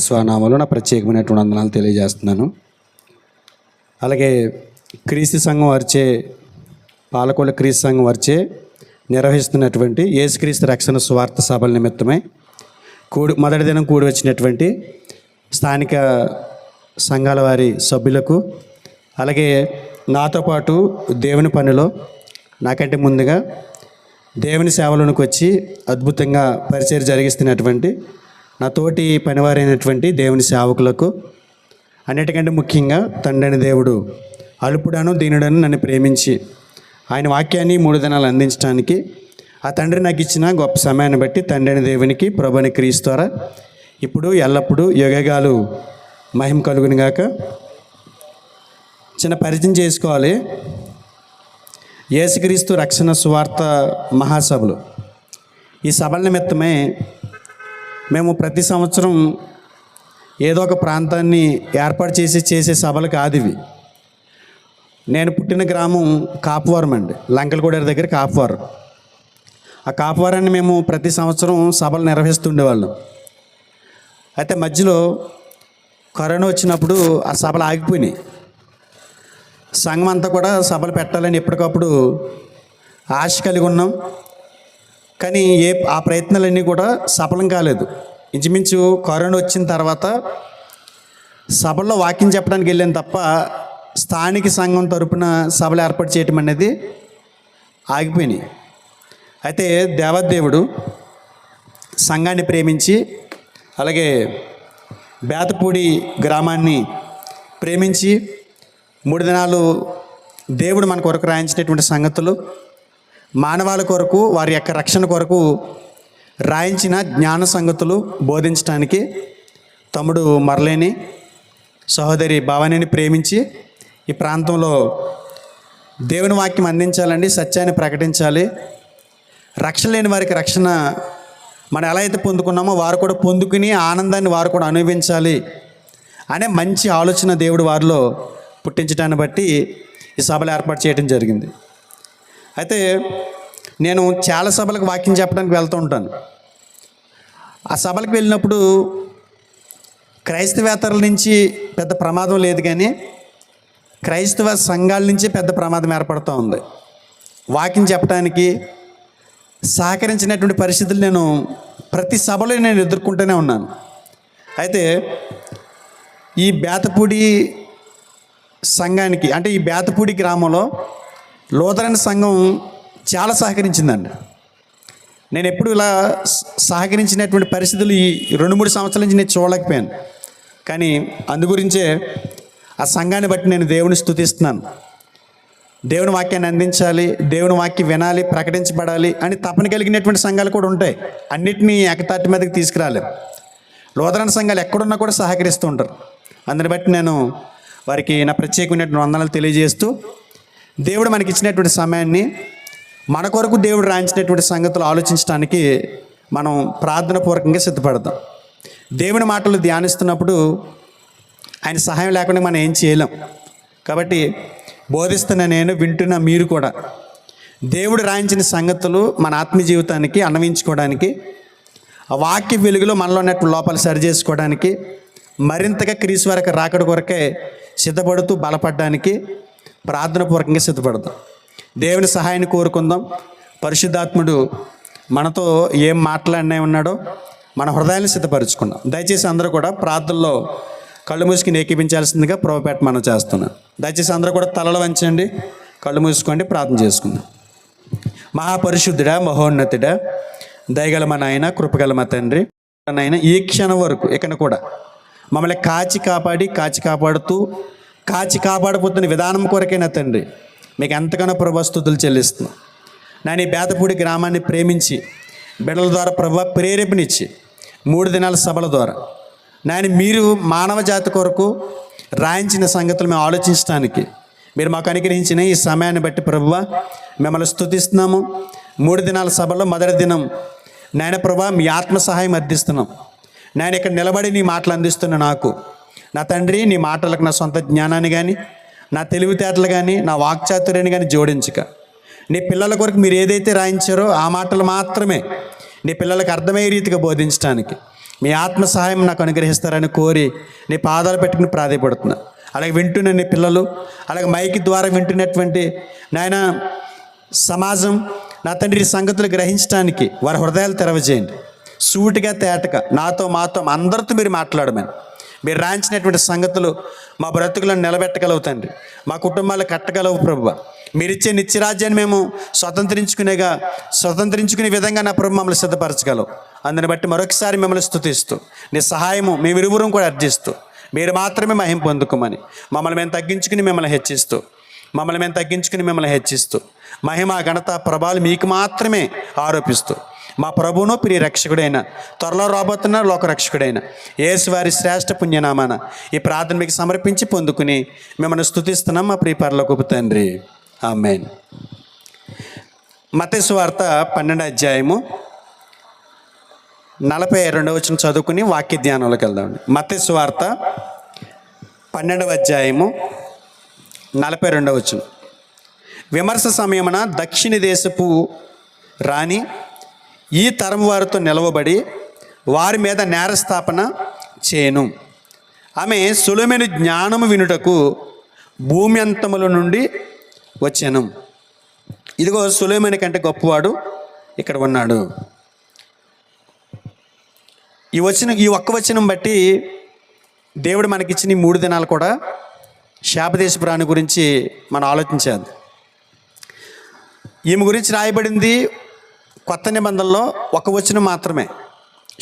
స్వనామంలో నా ప్రత్యేకమైనటువంటి వందనాలు తెలియజేస్తున్నాను. అలాగే క్రీస్తు సంఘం వారిచే పాలకొల్లు క్రీస్తు సంఘం వారిచే నిర్వహిస్తున్నటువంటి యేసుక్రీస్తు రక్షణ సువార్త సభల నిమిత్తమై మొదటి దినం కూడి వచ్చినటువంటి స్థానిక సంఘాల వారి సభ్యులకు, అలాగే నాతో పాటు దేవుని పనిలో నాకంటే ముందుగా దేవుని సేవలోనికి వచ్చి అద్భుతంగా పరిచయం జరిగిస్తున్నటువంటి నా తోటి పనివారైనటువంటి దేవుని సేవకులకు, అన్నిటికంటే ముఖ్యంగా తండ్రి దేవుడు అల్పుడను దీనుడను నన్ను ప్రేమించి ఆయన వాక్యాన్ని 3 దినాలు అందించడానికి ఆ తండ్రి నాకు ఇచ్చిన గొప్ప సమయాన్ని బట్టి తండ్రి దేవునికి ప్రభుని క్రీస్తు ద్వారా ఇప్పుడు ఎల్లప్పుడూ యుగగాలు మహిమ కలుగును గాక. చిన్న పరిచయం చేసుకోవాలి. యేసుక్రీస్తు రక్షణ సువార్త మహాసభలు, ఈ సభల నిమిత్తమే మేము ప్రతి సంవత్సరం ఏదో ఒక ప్రాంతాన్ని ఏర్పాటు చేసే సభలు కాదు ఇవి. నేను పుట్టిన గ్రామం కాపువరం అండి, లంకలగూడెర దగ్గర కాపువరం. ఆ కాపువరాన్ని మేము ప్రతి సంవత్సరం సభలు నిర్వహిస్తుండేవాళ్ళం. అయితే మధ్యలో కరోనా వచ్చినప్పుడు ఆ సభలు ఆగిపోయినాయి. సంఘం అంతా కూడా సభలు పెట్టాలని ఎప్పటికప్పుడు ఆశ కలిగి ఉన్నాం. కానీ ఆ ప్రయత్నాలన్నీ కూడా సఫలం కాలేదు. ఇంచుమించు కరోనా వచ్చిన తర్వాత సభల్లో వాక్యం చెప్పడానికి వెళ్ళాను తప్ప స్థానిక సంఘం తరపున సభలు ఏర్పాటు చేయటం అనేది ఆగిపోయినాయి. అయితే దేవదేవుడు సంఘాన్ని ప్రేమించి, అలాగే బేతపూడి గ్రామాన్ని ప్రేమించి 3 దినాలు దేవుడు మన కొరకు రాయించినటువంటి సంగతులు, మానవాళి కొరకు వారి యొక్క రక్షణ కొరకు రాయించిన జ్ఞాన సంగతులు బోధించడానికి తమ్ముడు మరలేని సహోదరి భవానీని ప్రేమించి ఈ ప్రాంతంలో దేవుని వాక్యం అందించాలండి, సత్యాన్ని ప్రకటించాలి, రక్షణ లేని వారికి రక్షణ మనం ఎలా అయితే పొందుకున్నామో వారు కూడా పొందుకుని ఆనందాన్ని వారు కూడా అనుభవించాలి అనే మంచి ఆలోచన దేవుడు వారిలో పుట్టించడాన్ని బట్టి ఈ సభలు ఏర్పాటు చేయడం జరిగింది. అయితే నేను చాలా సభలకు వాక్యం చెప్పడానికి వెళ్తూ ఉంటాను. ఆ సభలకు వెళ్ళినప్పుడు క్రైస్తవేతరుల నుంచి పెద్ద ప్రమాదం లేదు, కానీ క్రైస్తవ సంఘాల నుంచి పెద్ద ప్రమాదం ఏర్పడుతూ ఉంది. వాక్యం చెప్పడానికి సహకరించినటువంటి పరిస్థితులు నేను ప్రతి సభలో నేను ఎదుర్కొంటూనే ఉన్నాను. అయితే ఈ బేతపూడి సంఘానికి, అంటే ఈ బేతపూడి గ్రామంలో లూథరన్ సంఘం చాలా సహకరించిందండి. నేను ఎప్పుడు ఇలా సహకరించినటువంటి పరిస్థితులు ఈ 2-3 సంవత్సరాల నుంచి నేను చూడలేకపోయాను. కానీ అందుగురించే ఆ సంఘాన్ని బట్టి నేను దేవుని స్తుతిస్తున్నాను. దేవుని వాక్యాన్ని అందించాలి, దేవుని వాక్యం వినాలి, ప్రకటించబడాలి అని తపన కలిగినటువంటి సంఘాలు కూడా ఉంటాయి. అన్నిటినీ ఏకతాటి మీదకి తీసుకురాలేం. లూథరన్ సంఘాలు ఎక్కడున్నా కూడా సహకరిస్తూ ఉంటారు. అందుని బట్టి నేను వారికి నా ప్రత్యేకమైనటువంటి వందనాలు తెలియజేస్తూ, దేవుడు మనకి ఇచ్చినటువంటి సమయాన్ని మన కొరకు దేవుడు రాయించినటువంటి సంగతులు ఆలోచించడానికి మనం ప్రార్థన పూర్వకంగా సిద్ధపడతాం. దేవుని మాటలు ధ్యానిస్తున్నప్పుడు ఆయన సహాయం లేకుండా మనం ఏం చేయలేం. కాబట్టి బోధిస్తున్న నేను, వింటున్న మీరు కూడా దేవుడు రాయించిన సంగతులు మన ఆత్మీయ జీవితానికి అన్వయించుకోవడానికి, ఆ వాక్య వెలుగులో మనలో ఉన్నట్టు లోపాలు సరి చేసుకోవడానికి, మరింతగా క్రీస్తు వరకు రాకడ కొరకే సిద్ధపడుతూ బలపడడానికి ప్రార్థన పూర్వకంగా సిద్ధపడతాం. దేవుని సహాయాన్ని కోరుకుందాం. పరిశుద్ధాత్ముడు మనతో ఏం మాట్లాడినే ఉన్నాడో మన హృదయాన్ని సిద్ధపరచుకుందాం. దయచేసి అందరూ కూడా ప్రార్థనలో కళ్ళు మూసుకుని ఏకీపించాల్సిందిగా ప్రభుపేట మనం చేస్తున్నాం. దయచేసి అందరూ కూడా తలలు వంచండి, కళ్ళు మూసుకోండి, ప్రార్థన చేసుకుందాం. మహాపరిశుద్ధుడా, మహోన్నతుడా, దయగల మా నాయన, కృపగల మా తండ్రి, నాయన ఈ క్షణం వరకు ఇక్కడ కూడా మమ్మల్ని కాచి కాపాడుతూ కాపాడబోతున్న విధానం కొరకైనా తండ్రి మీకు ఎంతగానో ప్రభు స్తుతులు చెల్లిస్తున్నాం. నేను ఈ బేతపూడి గ్రామాన్ని ప్రేమించి బిడ్డల ద్వారా ప్రభు ప్రేరేపణిచ్చి 3 దినాల సభల ద్వారా నేను మీరు మానవ జాతి కొరకు రాయించిన సంగతులు మేము ఆలోచించడానికి మీరు మాకు అనుగ్రహించిన ఈ సమయాన్ని బట్టి ప్రభువా మిమ్మల్ని స్తుతిస్తున్నాము. 3 దినాల సభలో మొదటి దినం నాయన ప్రభువా మీ ఆత్మ సహాయం అర్థిస్తున్నాం. నేను ఇక్కడ నిలబడి నీ మాటలు అందిస్తున్న నాకు నా తండ్రి, నీ మాటలకు నా సొంత జ్ఞానాన్ని కానీ, నా తెలివితేటలు కానీ, నా వాక్చాతుర్యాన్ని కానీ జోడించక నీ పిల్లల కొరకు మీరు ఏదైతే రాయించారో ఆ మాటలు మాత్రమే నీ పిల్లలకు అర్థమయ్యే రీతిగా బోధించడానికి మీ ఆత్మ సహాయం నాకు అనుగ్రహిస్తారని కోరి నీ పాదాలు పెట్టుకుని ప్రాధాయపడుతున్నా. అలాగే వింటున్న నీ పిల్లలు, అలాగే మైకి ద్వారా వింటున్నటువంటి నాయన సమాజం, నా తండ్రి సంగతులు గ్రహించడానికి వారి హృదయాలు తెరవజేయండి. సూటిగా తేటగా నాతో మాతో అందరితో మీరు మాట్లాడమని, మీరు రాయించినటువంటి సంగతులు మా బ్రతుకులను నిలబెట్టగలవు తండ్రి, మా కుటుంబాలు కట్టగలవు ప్రభువా. మీరు ఇచ్చే నిత్యరాజ్యాన్ని మేము స్వతంత్రించుకునే విధంగా నా ప్రభు మమ్మల్ని సిద్ధపరచగలవు. అందుని బట్టి మరొకసారి మిమ్మల్ని స్తుతిస్తూ నీ సహాయము మేమిరువురం కూడా అర్జిస్తూ మీరు మాత్రమే మహిమ పొందుకోమని మమ్మల్ని మేము తగ్గించుకుని మిమ్మల్ని హెచ్చిస్తూ మహిమ ఘనత ప్రభావాలు మీకు మాత్రమే ఆరోపిస్తూ మా ప్రభువును ప్రియ రక్షకుడైన త్వరలో రాబోతున్న లోకరక్షకుడైన యేసువారి శ్రేష్ఠ పుణ్యనామాన ఈ ప్రార్థన మీకు సమర్పించి పొందుకుని మిమ్మల్ని స్తుతిస్తున్నాం మా ప్రియ పరలోకపు తండ్రి. ఆమేన్. మత్తయి సువార్త 12వ అధ్యాయము 42వ వచనం చదువుకుని వాక్య ధ్యానంలోకి వెళ్దామండి. మత్తయి సువార్త 12వ అధ్యాయము 42వ వచనం. విమర్శ సమయమున దక్షిణ దేశపు రాణి ఈ తరం వారితో నిలవబడి వారి మీద నేరస్థాపన చేయను. ఆమె సొలొమోను జ్ఞానము వినుటకు భూమి అంతముల నుండి వచ్చాను. ఇదిగో సొలొమోను కంటే గొప్పవాడు ఇక్కడ ఉన్నాడు. ఈ ఒక్క వచనం బట్టి దేవుడు మనకిచ్చిన ఈ 3 దినాలు కూడా శాపదేశపు రాణి గురించి మనం ఆలోచించాలి. ఈమె గురించి రాయబడింది కొత్త నిబంధనలో ఒక వచనం మాత్రమే.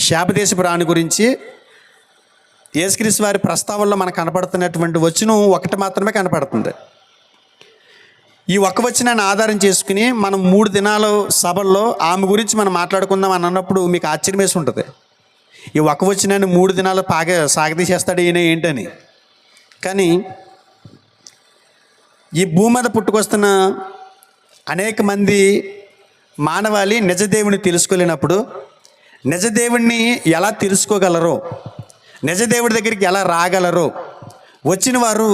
శాపదేశపు రాణి గురించి యేసుక్రీస్తు వారి ప్రస్తావనలో మనకు కనపడుతున్నటువంటి వచనం ఒకటి మాత్రమే కనపడుతుంది. ఈ ఒక్క వచనాన్ని ఆధారం చేసుకుని మనం 3 దినాల సభల్లో ఆమె గురించి మనం మాట్లాడుకుందాం అని అన్నప్పుడు మీకు ఆశ్చర్యం వేసి ఉంటుంది. ఈ ఒక్క వచనాన్ని 3 దినాలు సాగదీసేస్తాడు ఈయన ఏంటని. కానీ ఈ భూమి మీద పుట్టుకొస్తున్న అనేక మంది మానవాళి నిజదేవుని తెలుసుకోలేనప్పుడు నిజదేవుణ్ణి ఎలా తెలుసుకోగలరో, నిజదేవుడి దగ్గరికి ఎలా రాగలరో, వచ్చిన వారు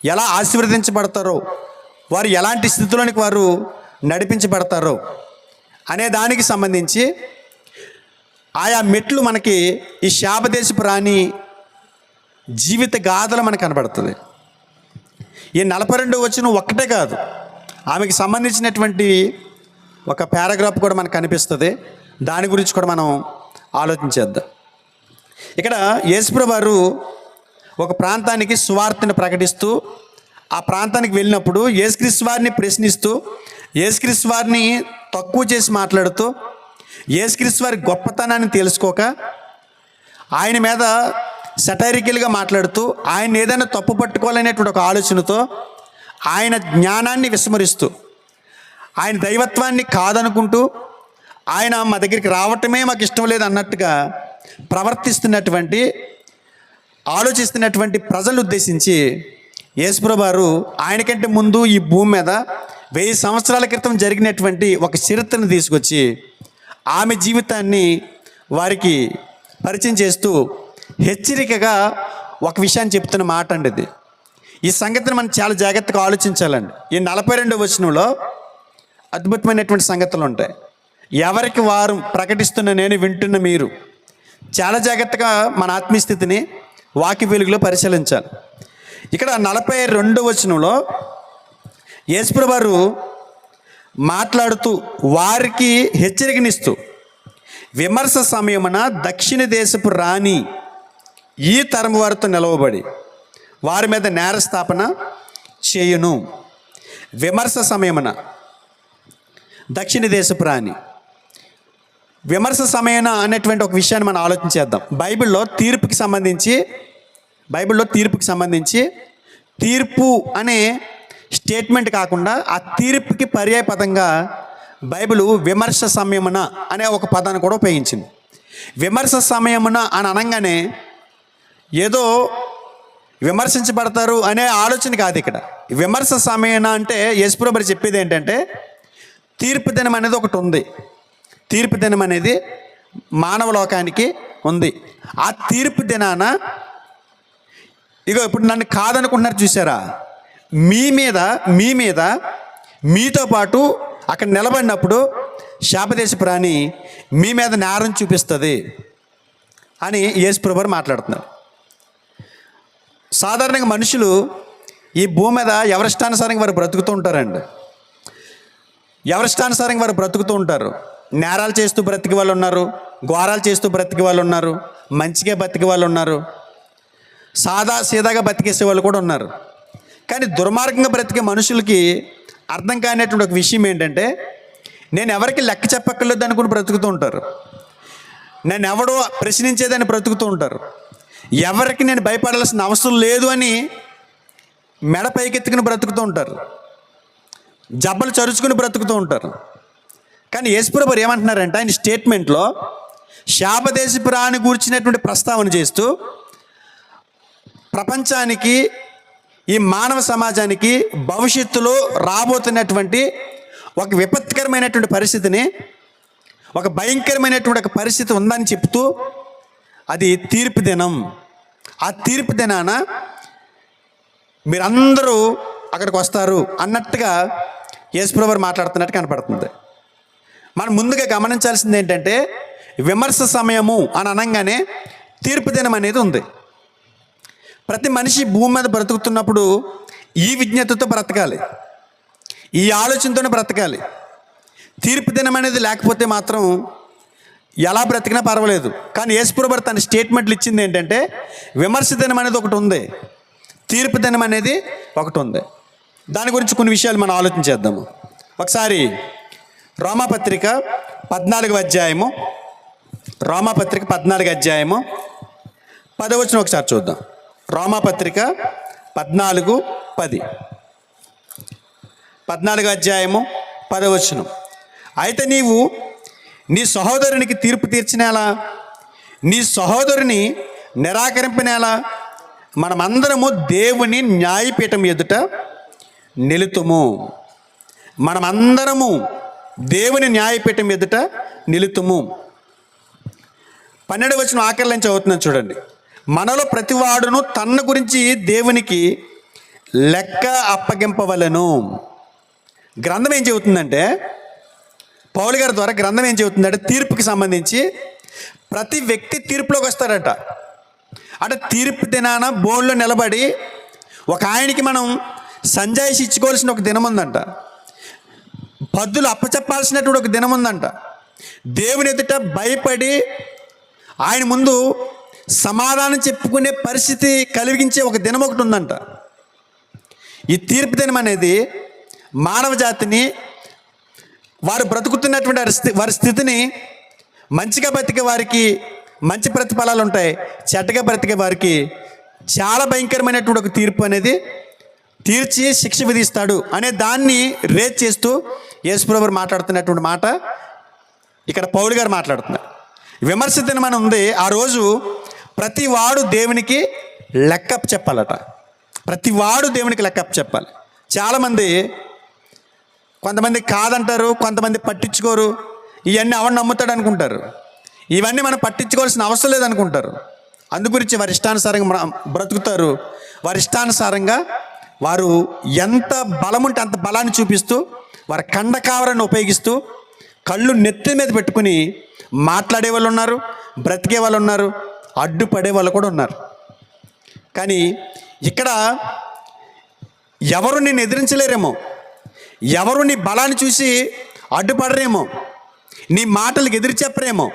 ఎలా ఆశీర్వదించబడతారో, వారు ఎలాంటి స్థితిలోనికి వారు నడిపించబడతారో అనే దానికి సంబంధించి ఆయా మెట్లు మనకి ఈ శాపదేశపు రాణి జీవిత గాథలు మనకు కనబడుతుంది. ఈ 42వ వచనం ఒక్కటే కాదు, ఆమెకి సంబంధించినటువంటి ఒక పారాగ్రాఫ్ కూడా మనకు కనిపిస్తుంది. దాని గురించి కూడా మనం ఆలోచించేద్దాం. ఇక్కడ యేసుప్రభు వారు ఒక ప్రాంతానికి సువార్తను ప్రకటిస్తూ ఆ ప్రాంతానికి వెళ్ళినప్పుడు యేసుక్రీస్తు వారిని ప్రశ్నిస్తూ, యేసుక్రీస్తు వారిని తక్కువ చేసి మాట్లాడుతూ, యేసుక్రీస్తు వారి గొప్పతనాన్ని తెలుసుకోక ఆయన మీద సటైరికల్గా మాట్లాడుతూ, ఆయన ఏదైనా తప్పు పట్టుకోవాలనేటువంటి ఒక ఆలోచనతో ఆయన జ్ఞానాన్ని విస్మరిస్తూ, ఆయన దైవత్వాన్ని కాదనుకుంటూ, ఆయన మా దగ్గరికి రావటమే మాకు ఇష్టం లేదు అన్నట్టుగా ఆలోచిస్తున్నటువంటి ప్రజలు ఉద్దేశించి యేసుప్రభు వారు ఆయనకంటే ముందు ఈ భూమి మీద 1000 సంవత్సరాల క్రితం జరిగినటువంటి ఒక చరిత్రను తీసుకొచ్చి ఆమె జీవితాన్ని వారికి పరిచయం చేస్తూ హెచ్చరికగా ఒక విషయాన్ని చెప్తున్న మాట అండి ఇది. ఈ సంగతిని మనం చాలా జాగ్రత్తగా ఆలోచించాలండి. ఈ 42వ వచనంలో అద్భుతమైనటువంటి సంగతులు ఉంటాయి. ఎవరికి వారు ప్రకటిస్తున్న నేను, వింటున్న మీరు చాలా జాగ్రత్తగా మన ఆత్మీయస్థితిని వాక్య వెలుగులో పరిశీలించాలి. ఇక్కడ 42వ వచనంలో యేసుప్రభు వారు మాట్లాడుతూ వారికి హెచ్చరికనిస్తూ, విమర్శ సమయమున దక్షిణ దేశపు రాణి ఈ తరం వారితో నిలవబడి వారి మీద నేరస్థాపన చేయును. విమర్శ సమయమున దక్షిణ దేశపు రాణి, విమర్శ సమయన అనేటువంటి ఒక విషయాన్ని మనం ఆలోచించేద్దాం. బైబిల్లో తీర్పుకి సంబంధించి తీర్పు అనే స్టేట్మెంట్ కాకుండా ఆ తీర్పుకి పర్యాయ పదంగా బైబిల్ విమర్శ సమయమున అనే ఒక పదాన్ని కూడా ఉపయోగించింది. విమర్శ సమయమున అని అనగానే ఏదో విమర్శించబడతారు అనే ఆలోచన కాదు. ఇక్కడ విమర్శ సమయన అంటే యేసుప్రభు వారు చెప్పేది ఏంటంటే తీర్పు దినం అనేది ఒకటి ఉంది. తీర్పు దినం అనేది మానవ లోకానికి ఉంది. ఆ తీర్పు దినాన ఇగో ఇప్పుడు నన్ను కాదనుకుంటున్నారు చూసారా, మీ మీద మీతో పాటు అక్కడ నిలబడినప్పుడు శాపదేశపు రాణి మీ మీద నేరం చూపిస్తుంది. అని యేసుప్రభు వారు మాట్లాడుతున్నారు. సాధారణంగా మనుషులు ఈ భూమి మీద ఎవరిష్టానుసారంగా వారు బ్రతుకుతూ ఉంటారండి. ఎవరిష్టానుసారంగా వారు బ్రతుకుతూ ఉంటారు. నేరాలు చేస్తూ బ్రతికి వాళ్ళు ఉన్నారు, ఘోరాలు చేస్తూ బ్రతికి వాళ్ళు ఉన్నారు, మంచిగా బతికి వాళ్ళు ఉన్నారు, సీదాగా బతికేసే వాళ్ళు కూడా ఉన్నారు. కానీ దుర్మార్గంగా బ్రతికే మనుషులకి అర్థం కానిటువంటి ఒక విషయం ఏంటంటే, నేను ఎవరికి లెక్క చెప్పక్కర్లేదు అనుకుని బ్రతుకుతూ ఉంటారు. నేను ఎవడో ప్రశ్నించేదని బ్రతుకుతూ ఉంటారు. ఎవరికి నేను భయపడాల్సిన అవసరం లేదు అని మెడ పైకెత్తుకుని బ్రతుకుతూ ఉంటారు. జబ్బలు చరుచుకుని బ్రతుకుతూ ఉంటారు. కానీ యేసుప్రభు ఏమంటున్నారంటే, ఆయన స్టేట్మెంట్లో శాపదేశపు రాని గూర్చినటువంటి ప్రస్తావన చేస్తూ ప్రపంచానికి, ఈ మానవ సమాజానికి భవిష్యత్తులో రాబోతున్నటువంటి ఒక విపత్కరమైనటువంటి పరిస్థితిని, ఒక భయంకరమైనటువంటి ఒక పరిస్థితి ఉందని చెప్తూ, అది తీర్పు దినం. ఆ తీర్పు దినాన మీరందరూ అక్కడికి వస్తారు అన్నట్టుగా యేసుప్రభు వారు మాట్లాడుతున్నట్టు కనపడుతుంది. మనం ముందుగా గమనించాల్సింది ఏంటంటే, విమర్శ సమయము అని అనగానే తీర్పు దినం అనేది ఉంది. ప్రతి మనిషి భూమి మీద బ్రతుకుతున్నప్పుడు ఈ విజ్ఞతతో బ్రతకాలి, ఈ ఆలోచనతోనే బ్రతకాలి. తీర్పు దినం అనేది లేకపోతే మాత్రం ఎలా బ్రతికినా పర్వాలేదు. కానీ యేసుప్రభు తన స్టేట్మెంట్లు ఇచ్చింది ఏంటంటే, విమర్శ దినం అనేది ఒకటి ఉంది, తీర్పు దినం అనేది ఒకటి ఉంది. దాని గురించి కొన్ని విషయాలు మనం ఆలోచించేద్దాము. ఒకసారి రోమాపత్రిక 14వ అధ్యాయము, రోమాపత్రిక 14వ అధ్యాయము 10వ వచనం ఒకసారి చూద్దాం. రోమాపత్రిక 14:10, 14వ అధ్యాయము 10వ వచనం. అయితే నీవు నీ సహోదరునికి తీర్పు తీర్చినేలా, నీ సహోదరుని నిరాకరింపనేలా, మనమందరము దేవుని న్యాయపీఠం ఎదుట నిలుతుము. మనమందరము దేవుని న్యాయపీఠం ఎదుట నిలుతుము. 12వ వచనం ఆఖరి నుంచి చదువుతున్నాను చూడండి. మనలో ప్రతివాడును తన గురించి దేవునికి లెక్క అప్పగింపవలెను. గ్రంథం ఏం చెబుతుందంటే, పౌలు గారి ద్వారా గ్రంథం ఏం చెబుతుందంటే, తీర్పుకి సంబంధించి ప్రతి వ్యక్తి తీర్పులోకి వస్తాడట. అంటే తీర్పు దినాన బోర్డులో నిలబడి ఒక ఆయనకి మనం సంజాయిషి ఇచ్చుకోవాల్సిన ఒక దినం ఉందంట. పద్దులు అప్పచెప్పాల్సినటువంటి ఒక దినం ఉందంట. దేవుని ఎదుట భయపడి ఆయన ముందు సమాధానం చెప్పుకునే పరిస్థితి కలిగించే ఒక దినం ఒకటి ఉందంట. ఈ తీర్పు దినం అనేది మానవ జాతిని, వారు బ్రతుకుతున్నటువంటి వారి స్థితిని, మంచిగా బ్రతికే వారికి మంచి ప్రతిఫలాలు ఉంటాయి, చెడ్డగా బ్రతికే వారికి చాలా భయంకరమైనటువంటి ఒక తీర్పు అనేది తీర్చి శిక్ష విధిస్తాడు అనే దాన్ని రేట్ చేస్తూ యేసుప్రభు మాట్లాడుతున్నటువంటి మాట ఇక్కడ పౌలు గారు మాట్లాడుతున్నారు. విమర్శ దినం అని ఉంది. ఆ రోజు ప్రతి వాడు దేవునికి లెక్కప్ చెప్పాలట. ప్రతి వాడు దేవునికి లెక్కప్ చెప్పాలి. చాలామంది, కొంతమంది కాదంటారు, కొంతమంది పట్టించుకోరు. ఇవన్నీ అవన్నీ నమ్ముతాడు అనుకుంటారు. ఇవన్నీ మనం పట్టించుకోవాల్సిన అవసరం లేదనుకుంటారు. అందుగురించి వారి ఇష్టానుసారంగా బ్రతుకుతారు. వారి ఇష్టానుసారంగా వారు ఎంత బలం ఉంటే అంత బలాన్ని చూపిస్తూ, వారి కండకావరాన్ని ఉపయోగిస్తూ, కళ్ళు నెత్తి మీద పెట్టుకుని మాట్లాడే వాళ్ళు ఉన్నారు, బ్రతికే వాళ్ళు ఉన్నారు, అడ్డుపడే వాళ్ళు కూడా ఉన్నారు. కానీ ఇక్కడ ఎవరు నిన్ను ఎదిరించలేరేమో, ఎవరు నీ బలాన్ని చూసి అడ్డుపడరేమో, నీ మాటలకు ఎదురు చెప్పరేమో,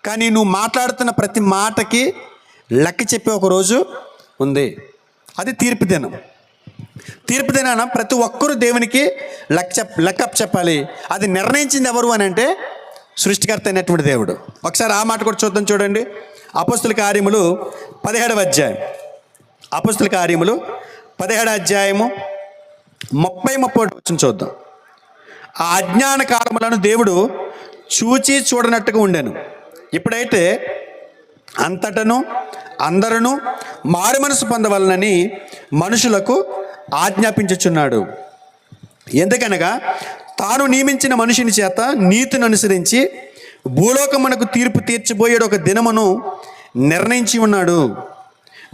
కానీ నువ్వు మాట్లాడుతున్న ప్రతి మాటకి లెక్క చెప్పే ఒక రోజు ఉంది. అది తీర్పు దినం. తీర్పు దినాన ప్రతి ఒక్కరూ దేవునికి లెక్కప్ చెప్పాలి. అది నిర్ణయించింది ఎవరు అని అంటే సృష్టికర్త అయినటువంటి దేవుడు. ఒకసారి ఆ మాట కూడా చూద్దాం. చూడండి, అపోస్తుల కార్యములు 17వ అధ్యాయం, అపోస్తుల కార్యములు 17వ అధ్యాయము 30-31 వచనం చూద్దాం. ఆ అజ్ఞాన కాలములను దేవుడు చూచి చూడనట్టుగా ఉండెను. ఇప్పుడైతే అంతటను అందరూ మారు మనసు పొందవలనని మనుషులకు ఆజ్ఞాపించుచున్నాడు. ఎందుకనగా తాను నియమించిన మనుషుని చేత నీతిని అనుసరించి భూలోకమునకు తీర్పు తీర్చబోయేడు ఒక దినమును నిర్ణయించి ఉన్నాడు.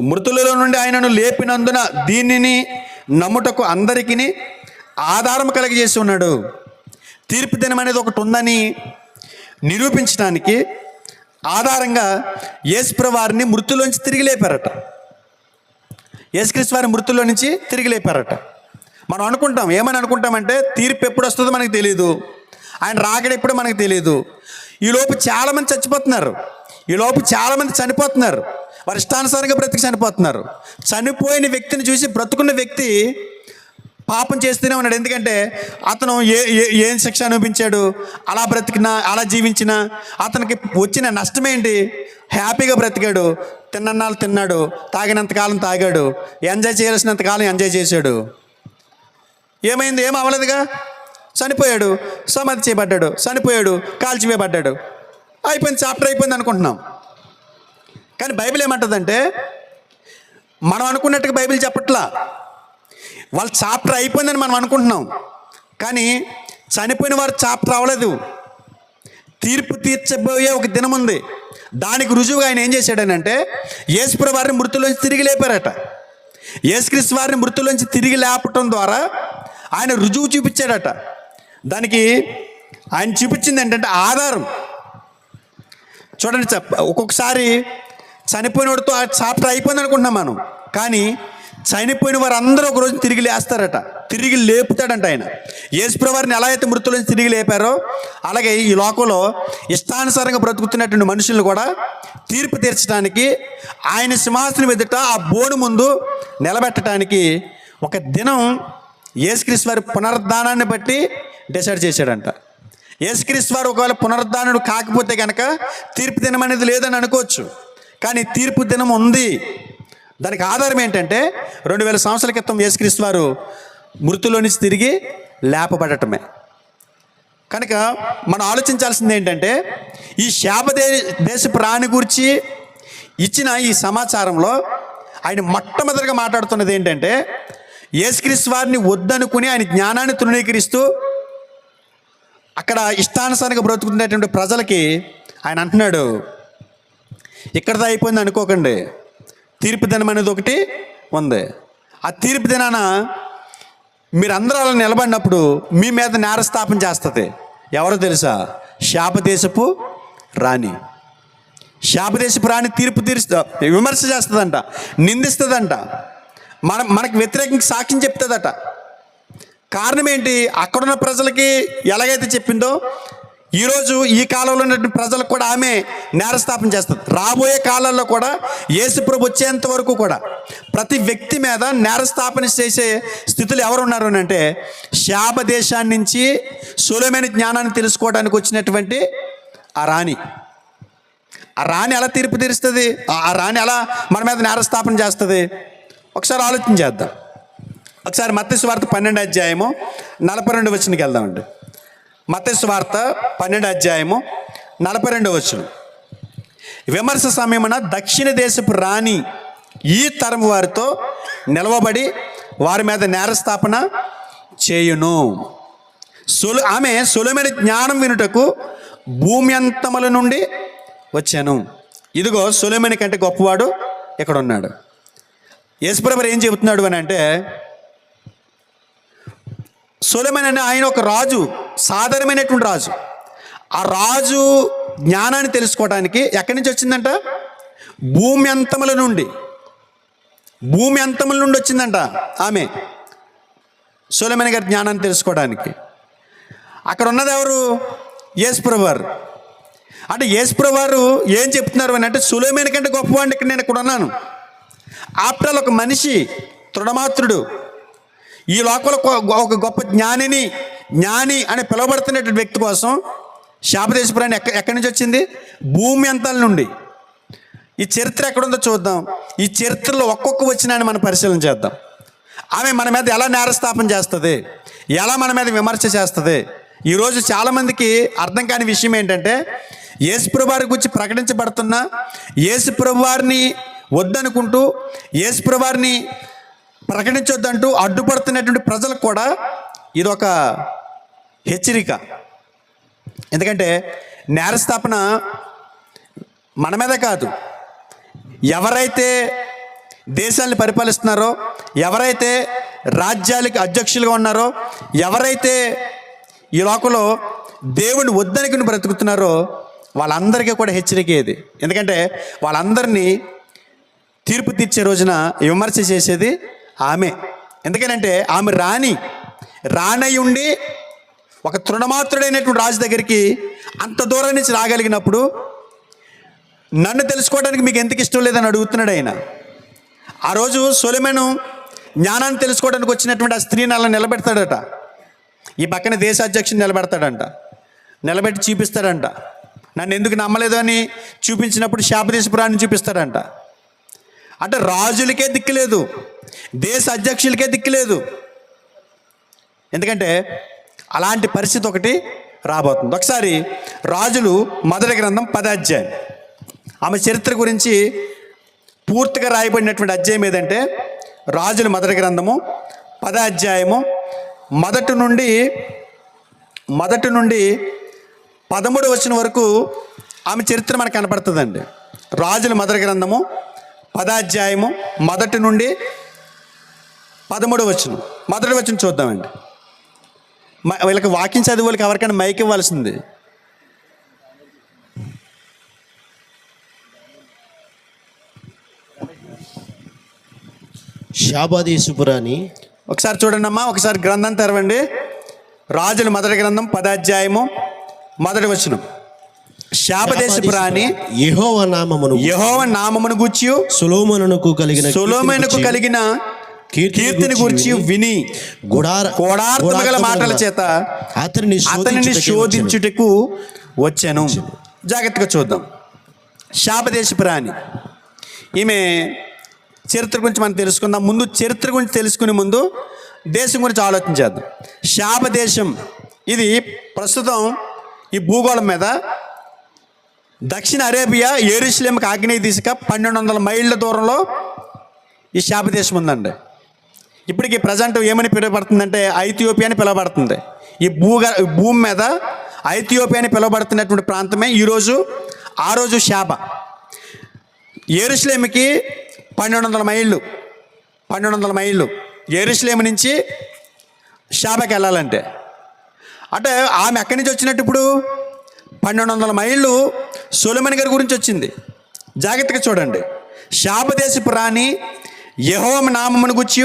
మృతులలో నుండి ఆయనను లేపినందున దీనిని నమ్ముటకు అందరికీ ఆధారం కలిగజేసి ఉన్నాడు. తీర్పు దినం అనేది ఒకటి ఉందని నిరూపించడానికి ఆధారంగా యేసుప్రభు వారిని మృతుల్లోంచి తిరిగి లేపారట. యేసుక్రీస్తు వారిని మృతుల్లో నుంచి తిరిగి లేపారట. మనం అనుకుంటాం, ఏమని అనుకుంటామంటే తీర్పు ఎప్పుడు వస్తుందో మనకు తెలియదు, ఆయన రాకడ ఎప్పుడో మనకు తెలియదు. ఈలోపు చాలామంది చచ్చిపోతున్నారు, ఈలోపు చాలామంది చనిపోతున్నారు, వారి ఇష్టానుసారంగా బ్రతికి చనిపోతున్నారు. చనిపోయిన వ్యక్తిని చూసి బ్రతుకున్న వ్యక్తి పాపం చేస్తూనే ఉన్నాడు. ఎందుకంటే అతను ఏం శిక్ష అనిపించాడు, అలా బ్రతికినా అలా జీవించినా అతనికి వచ్చిన నష్టమేంటి? హ్యాపీగా బ్రతికాడు, తిన్నన్నాళ్ళు తిన్నాడు, తాగినంతకాలం తాగాడు, ఎంజాయ్ చేయాల్సినంతకాలం ఎంజాయ్ చేశాడు. ఏమైంది? ఏం అవ్వలేదుగా. చనిపోయాడు, సమాధి చేయబడ్డాడు, చనిపోయాడు, కాల్చివేయబడ్డాడు, అయిపోయింది, చాప్టర్ అయిపోయింది అనుకుంటున్నాం. కానీ బైబిల్ ఏమంటుందంటే మనం అనుకున్నట్టుగా బైబిల్ చెప్పట్లా. వాళ్ళ చాప్టర్ అయిపోయిందని మనం అనుకుంటున్నాం, కానీ చనిపోయిన వారు చాప్టర్ అవ్వలేదు. తీర్పు తీర్చబోయే ఒక దినం ఉంది. దానికి రుజువుగా ఆయన ఏం చేశాడనంటే యేసుప్రభు వారిని మృతుల్లోంచి తిరిగి లేపారట. యేసుక్రీస్తు వారిని మృతుల్లోంచి తిరిగి లేపటం ద్వారా ఆయన రుజువు చూపించాడట. దానికి ఆయన చూపించింది ఏంటంటే ఆధారం. చూడండి, ఒక్కొక్కసారి చనిపోయినోడితో ఆ చాప్టర్ అయిపోయింది అనుకుంటున్నాం మనం, కానీ చనిపోయిన వారు అందరూ ఒకరోజు తిరిగి లేస్తారట, తిరిగి లేపుతాడంట ఆయన. యేసుప్రభు వారిని ఎలా అయితే మృతులను తిరిగి లేపారో అలాగే ఈ లోకంలో ఇష్టానుసారంగా బ్రతుకుతున్నటువంటి మనుషులను కూడా తీర్పు తీర్చడానికి ఆయన సింహాసనం ఎదుట ఆ బోర్డు ముందు నిలబెట్టడానికి ఒక దినం యేసుక్రీస్తు వారి పునరుద్ధానాన్ని బట్టి డిసైడ్ చేశాడంట. యేసుక్రీస్తు వారు ఒకవేళ పునరుద్ధానుడు కాకపోతే కనుక తీర్పు దినం అనేది లేదని అనుకోవచ్చు, కానీ తీర్పు దినం ఉంది. దానికి ఆధారం ఏంటంటే 2000 సంవత్సరాల క్రితం యేసుక్రీస్తు వారు మృతుల్లో నుంచి తిరిగి లేపబడటమే. కనుక మనం ఆలోచించాల్సింది ఏంటంటే ఈ దేశపు రాణి గురించి ఇచ్చిన ఈ సమాచారంలో ఆయన మొట్టమొదటిగా మాట్లాడుతున్నది ఏంటంటే యేసుక్రీస్తు వారిని వద్దనుకుని ఆయన జ్ఞానాన్ని తృణీకరిస్తూ అక్కడ ఇష్టానుసారంగా బ్రతుకుతున్నటువంటి ప్రజలకి ఆయన అంటున్నాడు, ఇక్కడతో అయిపోయింది అనుకోకండి, తీర్పు దినం అనేది ఒకటి ఉంది. ఆ తీర్పు దినాన మీరందరూ అలా నిలబడినప్పుడు మీ మీద నేరస్థాపన చేస్తుంది. ఎవరో తెలుసా? శాపదేశపు రాణి. శాపదేశపు రాణి తీర్పు విమర్శ చేస్తుందంట, నిందిస్తుందంట, మనకు వ్యతిరేకంగా సాక్ష్యం చెప్తుందట. కారణం ఏంటి? అక్కడున్న ప్రజలకి ఎలాగైతే చెప్పిందో ఈరోజు ఈ కాలంలో ఉన్నటువంటి ప్రజలకు కూడా ఆమె నేరస్థాపన చేస్తుంది. రాబోయే కాలాల్లో కూడా యేసుప్రభు వచ్చేంత వరకు కూడా ప్రతి వ్యక్తి మీద నేరస్థాపన చేసే స్థితులు ఎవరు ఉన్నారు అని అంటే శాపదేశాన్ని నుంచి సొలొమోను జ్ఞానాన్ని తెలుసుకోవడానికి వచ్చినటువంటి ఆ రాణి. ఆ రాణి ఎలా తీర్పు తీరుస్తుంది? ఆ రాణి ఎలా మన మీద నేరస్థాపన చేస్తుంది? ఒకసారి ఆలోచన చేద్దాం. ఒకసారి మత్తయి సువార్త 12వ అధ్యాయము 42వ వచనంకి వెళ్దామండి. మత్తయి సువార్త 12వ అధ్యాయము 42వ వచనం. విమర్శ సమయమున దక్షిణ దేశపు రాణి ఈ తరము వారితో నిలవబడి వారి మీద నేరస్థాపన చేయును. ఆమె సొలొమోను జ్ఞానం వినుటకు భూమి అంతముల నుండి వచ్చాను. ఇదిగో సొలొమోను కంటే గొప్పవాడు ఇక్కడ ఉన్నాడు. యేసుప్రభు ఏం చెబుతున్నాడు అని అంటే సొలొమోను అనే ఆయన ఒక రాజు, సాధారణమైనటువంటి రాజు. ఆ రాజు జ్ఞానాన్ని తెలుసుకోవడానికి ఎక్కడి నుంచి వచ్చిందంట? భూమి అంతముల నుండి వచ్చిందంట ఆమె సొలొమోను గారి జ్ఞానాన్ని తెలుసుకోవడానికి. అక్కడ ఉన్నది ఎవరు? యేసుప్రభు వారు. అంటే యేసుప్రభు వారు ఏం చెప్తున్నారు అని అంటే సొలొమోను కంటే గొప్పవాడిని నేను ఇక్కడ ఉన్నాను. ఆఫ్టర్ ఆల్ ఒక మనిషి, తృణమాత్రుడు, ఈ లోకంలో ఒక గొప్ప జ్ఞాని అని పిలువబడుతున్నటువంటి వ్యక్తి కోసం శాపదేశపు రాణి ఎక్కడి నుంచి వచ్చింది? భూమి అంతాల నుండి. ఈ చరిత్ర ఎక్కడుందో చూద్దాం. ఈ చరిత్రలో ఒక్కొక్క వచనాన్ని మనం పరిశీలన చేద్దాం. ఆమె మన మీద ఎలా నేరస్థాపన చేస్తుంది, ఎలా మన మీద విమర్శ చేస్తుంది. ఈరోజు చాలామందికి అర్థం కాని విషయం ఏంటంటే యేసుప్రభు వారి గురించి ప్రకటించబడుతున్న యేసుప్రభు వారిని వద్దనుకుంటూ యేసుప్రభు వారిని ప్రకటించొద్దంటూ అడ్డుపడుతున్నటువంటి ప్రజలకు కూడా ఇదొక హెచ్చరిక. ఎందుకంటే నేరస్థాపన మన మీద కాదు, ఎవరైతే దేశాన్ని పరిపాలిస్తున్నారో, ఎవరైతే రాజ్యాలకి అధ్యక్షులుగా ఉన్నారో, ఎవరైతే ఈ లోకంలో దేవుని వద్దనుకుని బ్రతుకుతున్నారో వాళ్ళందరికీ కూడా హెచ్చరిక ఇది. ఎందుకంటే వాళ్ళందరినీ తీర్పు తీర్చే రోజున విమర్శ చేసేది ఆమె. ఎందుకనంటే ఆమె రానై ఉండి ఒక తృణమాత్రుడైనటువంటి రాజు దగ్గరికి అంత దూరం నుంచి రాగలిగినప్పుడు నన్ను తెలుసుకోవడానికి మీకు ఎందుకు ఇష్టం లేదని అడుగుతున్నాడు ఆయన. ఆ రోజు సొలొమోను జ్ఞానాన్ని తెలుసుకోవడానికి వచ్చినటువంటి ఆ స్త్రీని అలా నిలబెడతాడట. ఈ పక్కన దేశ అధ్యక్షుని నిలబెడతాడంట, నిలబెట్టి చూపిస్తాడంట. నన్ను ఎందుకు నమ్మలేదు అని చూపించినప్పుడు శాపదేశపురాన్ని చూపిస్తాడంట. అంటే రాజులకే దిక్కులేదు, దేశ అధ్యక్షులకే దిక్కులేదు. ఎందుకంటే అలాంటి పరిస్థితి ఒకటి రాబోతుంది. ఒకసారి రాజులు మొదటి గ్రంథం 10వ అధ్యాయం, ఆమె చరిత్ర గురించి పూర్తిగా రాయబడినటువంటి అధ్యాయం ఏదంటే రాజుల మొదటి గ్రంథము 10వ అధ్యాయము మొదటి నుండి 13వ వచనం వరకు ఆమె చరిత్ర మనకు కనపడుతుందండి. రాజుల మొదటి గ్రంథము 10వ అధ్యాయము మొదటి నుండి 13వ వచనం. మొదటి వచనం చూద్దామండి. వీళ్ళకి వాక్యం చదివి వాళ్ళకి ఎవరికైనా మైక్ ఇవ్వాల్సింది. శాపదేశపురాణి ఒకసారి చూడండి అమ్మా, ఒకసారి గ్రంథం తెరవండి. రాజుల మొదటి గ్రంథం 10వ అధ్యాయము మొదటి వచనం. శాపదేశపురాణి యెహోవా నామమును గూర్చి సొలొమోనుకు కలిగిన కీర్తిని గురించి విని కోడార్థము గల మాటల చేత అతనిని శోధించుటకు వచ్చాను. జాగ్రత్తగా చూద్దాం. శాపదేశపురాణి ఈమె చరిత్ర గురించి మనం తెలుసుకుందాం. ముందు చరిత్ర గురించి తెలుసుకునే ముందు దేశం గురించి ఆలోచించేద్దాం. శాపదేశం ఇది ప్రస్తుతం ఈ భూగోళం మీద దక్షిణ అరేబియా యెరూషలేముకి ఆగ్నేయ దిశగా 1200 మైళ్ళ దూరంలో ఈ శాపదేశం ఉందండి. ఇప్పటికి ప్రజెంట్ ఏమని పిలువబడుతుందంటే ఐథియోపియా అని పిలువబడుతుంది. ఈ భూమి మీద ఐథియోపియా అని పిలువబడుతున్నటువంటి ప్రాంతమే ఆ రోజు శాప. యెరూషలేముకి 1200 మైళ్ళు యెరూషలేము నుంచి శాపకి వెళ్ళాలంటే. అంటే ఆమె ఎక్కడి నుంచి వచ్చినట్టు ఇప్పుడు 1200 మైళ్ళు సొలొమోను గారి గురించి వచ్చింది. జాగ్రత్తగా చూడండి. శాపదేశపురాణి యెహోవా నామమును గూర్చి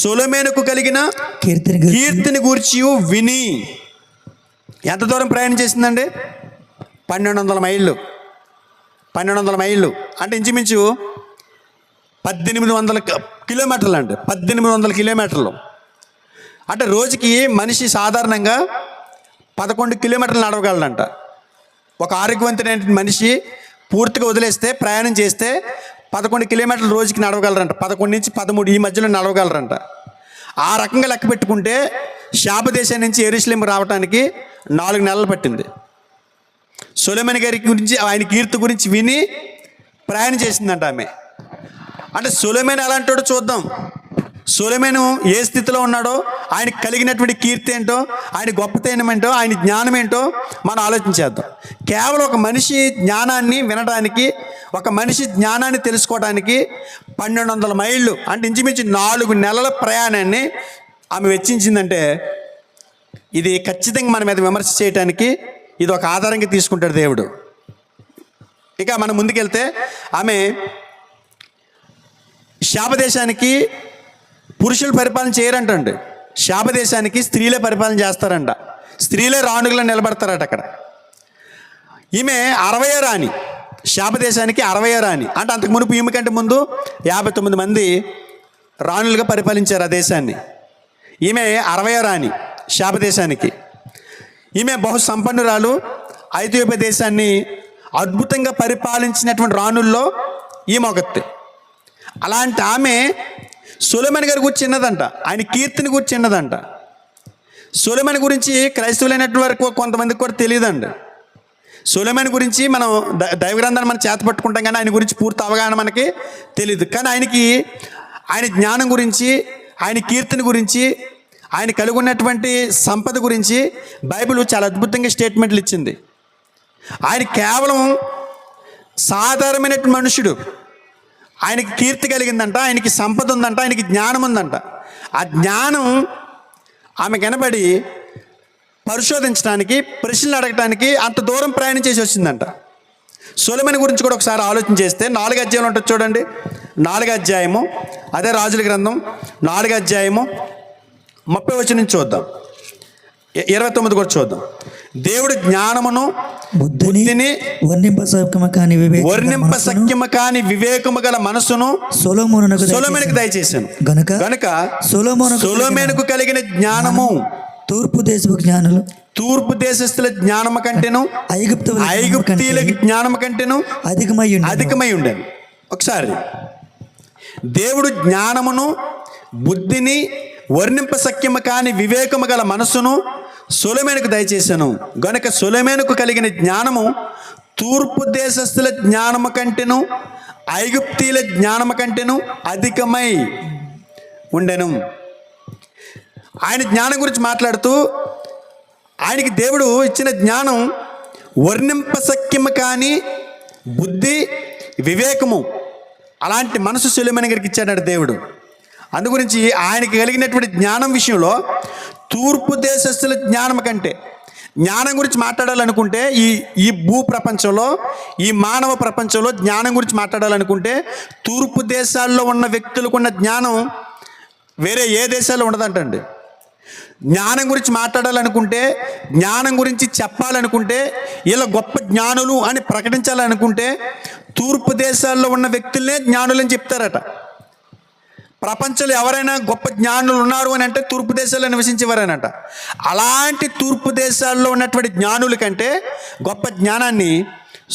సొలొమోనుకు కలిగిన కీర్తిని గూర్చి విని ఎంత దూరం ప్రయాణం చేసిందండి? 1200 మైళ్ళు. 1200 మైళ్ళు అంటే ఇంచుమించు 1800 కిలోమీటర్లు అండి. 1800 కిలోమీటర్లు అంటే రోజుకి మనిషి సాధారణంగా 11 కిలోమీటర్లు నడవగలడంట. ఒక ఆరోగ్యవంతుడైన మనిషి పూర్తిగా వదిలేస్తే ప్రయాణం చేస్తే 11 కిలోమీటర్లు రోజుకి నడవగలరంట. 11 నుంచి 13 ఈ మధ్యలో నడవగలరంట. ఆ రకంగా లెక్క పెట్టుకుంటే శాపదేశం నుంచి యెరూషలేము రావడానికి 4 నెలలు పట్టింది. సొలొమోను గారి గురించి ఆయన కీర్తి గురించి విని ప్రయాణం చేసిందంట ఆమె. అంటే సొలొమోను ఎలాంటోడో చూద్దాం. సొలొమోను ఏ స్థితిలో ఉన్నాడో, ఆయనకు కలిగినటువంటి కీర్తి ఏంటో, ఆయన గొప్పతనం ఏంటో, ఆయన జ్ఞానం ఏంటో మనం ఆలోచించేద్దాం. కేవలం ఒక మనిషి జ్ఞానాన్ని వినడానికి, ఒక మనిషి జ్ఞానాన్ని తెలుసుకోవడానికి 1200 మైళ్ళు అంటే ఇంచుమించు 4 నెలల ప్రయాణాన్ని ఆమె వెచ్చించిందంటే ఇది ఖచ్చితంగా మన మీద విమర్శ చేయడానికి ఇది ఒక ఆధారంగా తీసుకుంటాడు దేవుడు. ఇక మనం ముందుకెళ్తే ఆమె శాపదేశానికి పురుషులు పరిపాలన చేయరంటండి. శాపదేశానికి స్త్రీలే పరిపాలన చేస్తారంట. స్త్రీలే రాణులుగా నిలబడతారట అక్కడ. ఈమె 60వ రాణి. శాపదేశానికి 60వ రాణి అంటే అంతకు మునుపు ఈమె కంటే ముందు 59 మంది రాణులుగా పరిపాలించారు ఆ దేశాన్ని. ఈమె 60వ రాణి శాపదేశానికి. ఈమె బహు సంపన్నురాలు. ఐథియోపియా దేశాన్ని అద్భుతంగా పరిపాలించినటువంటి రాణుల్లో ఈమె ఒకటి. అలాంటి ఆమె సొలొమోను గారి గురించి చిన్నదంట, ఆయన కీర్తిని గురించి చిన్నదంట. సొలొమోను గురించి క్రైస్తవులైనటువంటి వరకు కొంతమందికి కూడా తెలియదండి. సొలొమోను గురించి మనం దైవ గ్రంథాన్ని మనం చేత పట్టుకుంటాం కానీ ఆయన గురించి పూర్తి అవగాహన మనకి తెలియదు. కానీ ఆయన జ్ఞానం గురించి, ఆయన కీర్తిని గురించి, ఆయన కలిగి ఉన్నటువంటి సంపద గురించి బైబిల్ చాలా అద్భుతంగా స్టేట్మెంట్లు ఇచ్చింది. ఆయన కేవలం సాధారణమైనటువంటి మనుషుడు. ఆయనకి కీర్తి కలిగిందంట, ఆయనకి సంపద ఉందంట, ఆయనకి జ్ఞానం ఉందంట. ఆ జ్ఞానం ఆమె కనబడి పరిశోధించడానికి, ప్రశ్నలు అడగటానికి అంత దూరం ప్రయాణం చేసి వచ్చిందంట. సొలొమోను గురించి కూడా ఒకసారి ఆలోచన చేస్తే 4 అధ్యాయాలు ఉంటుంది చూడండి. 4 అధ్యాయము, అదే రాజుల గ్రంథం 4 అధ్యాయము 30 వచనం నుంచి చూద్దాం, 29 కూడా చూద్దాం. దేవుడు జ్ఞానమును బుద్ధిని వర్ణింప సఖ్యమ కాని వివేకము గల మనసును సొలొమోనుకు దయచేశాను గనుక సొలొమోనుకు కలిగిన జ్ఞానము తూర్పు దేశస్థుల జ్ఞానము కంటేను ఐగుప్తీయుల జ్ఞానము కంటేను అధికమై ఉండేది. ఒకసారి దేవుడు జ్ఞానమును బుద్ధిని వర్ణింప సఖ్యము కాని వివేకము గల మనసును సొలొమోనుకు దయచేశాను గనుక సొలొమోనుకు కలిగిన జ్ఞానము తూర్పు దేశస్థుల జ్ఞానము కంటేను ఐగుప్తీయుల జ్ఞానము కంటేను అధికమై ఉండెను. ఆయన జ్ఞానం గురించి మాట్లాడుతూ ఆయనకి దేవుడు ఇచ్చిన జ్ఞానం వర్ణింప సఖ్యము కానీ బుద్ధి వివేకము అలాంటి మనసు సొలొమోను గారికి ఇచ్చాడు దేవుడు. అందుగురించి ఆయనకి కలిగినటువంటి జ్ఞానం విషయంలో తూర్పు దేశస్థుల జ్ఞానం కంటే, జ్ఞానం గురించి మాట్లాడాలనుకుంటే ఈ భూ ప్రపంచంలో, ఈ మానవ ప్రపంచంలో జ్ఞానం గురించి మాట్లాడాలనుకుంటే తూర్పు దేశాల్లో ఉన్న వ్యక్తులకు ఉన్న జ్ఞానం వేరే ఏ దేశాల్లో ఉండదంటండి. జ్ఞానం గురించి మాట్లాడాలనుకుంటే, జ్ఞానం గురించి చెప్పాలనుకుంటే, ఇలా గొప్ప జ్ఞానులు అని ప్రకటించాలనుకుంటే తూర్పు దేశాల్లో ఉన్న వ్యక్తులనే జ్ఞానులని చెప్తారట. ప్రపంచంలో ఎవరైనా గొప్ప జ్ఞానులు ఉన్నారు అని అంటే తూర్పు దేశాల్లో నివసించేవారనట. అలాంటి తూర్పు దేశాల్లో ఉన్నటువంటి జ్ఞానుల కంటే గొప్ప జ్ఞానాన్ని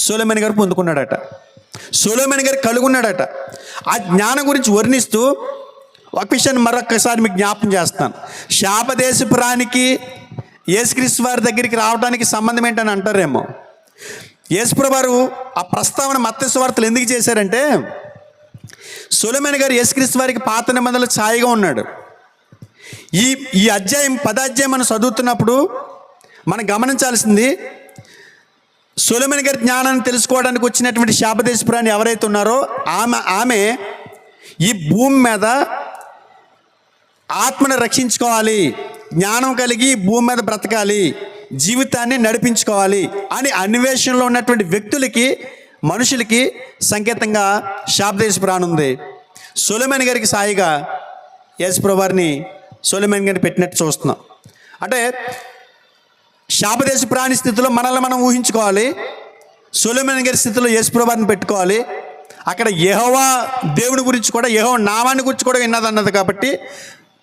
సొలొమోను గారు పొందుకున్నాడట. సొలొమోను గారు కలుగున్నాడట. ఆ జ్ఞానం గురించి వర్ణిస్తూ ఒక విషయాన్ని మరొకసారి మీకు జ్ఞాపకం చేస్తాను. శాపదేశపు రానికి యేసుక్రీస్తు వారి దగ్గరికి రావడానికి సంబంధం ఏంటని అంటారేమో. యేసుప్రభువు వారు ఆ ప్రస్తావన మత్తయి సువార్తలు ఎందుకు చేశారంటే, సొలొమోను గారు యేసుక్రీస్తు వారికి పాత నిబంధనలో ఛాయగా ఉన్నాడు. ఈ అధ్యాయం 10వ అధ్యాయం మనం చదువుతున్నప్పుడు మనం గమనించాల్సింది, సొలొమోను గారి జ్ఞానాన్ని తెలుసుకోవడానికి వచ్చినటువంటి శాపదేశపు రాణి ఎవరైతే ఉన్నారో ఆమె ఈ భూమి మీద ఆత్మను రక్షించుకోవాలి, జ్ఞానం కలిగి భూమి మీద బ్రతకాలి, జీవితాన్ని నడిపించుకోవాలి అని అన్వేషణలో ఉన్నటువంటి వ్యక్తులకి, మనుషులకి సంకేతంగా శాపదేశపు రానుంది. సొలొమోను గారికి సాయిగా యేసుప్రభువు వారిని సొలొమోను గారిని పెట్టినట్టు చూస్తున్నాం. అంటే శాపదేశపు రాని స్థితిలో మనల్ని మనం ఊహించుకోవాలి, సొలొమోను గారి స్థితిలో యేసుప్రభువు వారిని పెట్టుకోవాలి. అక్కడ యెహోవా దేవుడి గురించి కూడా, యెహోవా నామాన్ని గురించి కూడా విన్నదన్నది కాబట్టి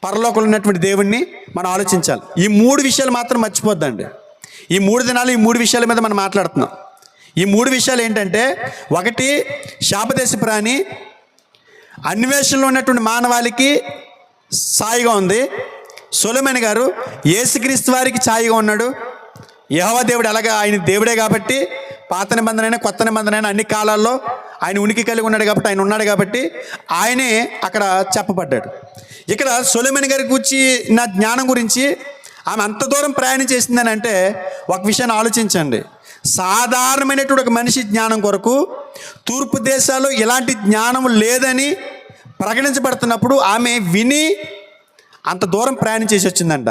పరలోకంలో ఉన్నటువంటి దేవుణ్ణి మనం ఆలోచించాలి. ఈ 3 విషయాలు మాత్రం మర్చిపోద్దండి. ఈ 3 దినాలు ఈ 3 విషయాల మీద మనం మాట్లాడుతున్నాం. ఈ 3 విషయాలు ఏంటంటే, ఒకటి శాపదేశపు రాణి అన్వేషణలో ఉన్నటువంటి మానవాళికి సాయిగా ఉంది. సొలొమోను గారు యేసుక్రీస్తు వారికి ఛాయిగా ఉన్నాడు. యెహోవా దేవుడు ఎలాగా ఆయన దేవుడే కాబట్టి పాత నిబంధనైనా కొత్త నిబంధనైనా అన్ని కాలాల్లో ఆయన ఉనికి కలిగి ఉన్నాడు కాబట్టి, ఆయన ఉన్నాడు కాబట్టి ఆయనే అక్కడ చెప్పబడ్డాడు. ఇక్కడ సొలొమోను గారి గురించి నా జ్ఞానం గురించి ఆమె అంత దూరం ప్రయాణం చేసిందని అంటే ఒక విషయాన్ని ఆలోచించండి. సాధారణమైనటువంటి ఒక మనిషి జ్ఞానం కొరకు తూర్పు దేశాల్లో ఇలాంటి జ్ఞానం లేదని ప్రకటించబడుతున్నప్పుడు ఆమె విని అంత దూరం ప్రయాణం చేసి వచ్చిందంట.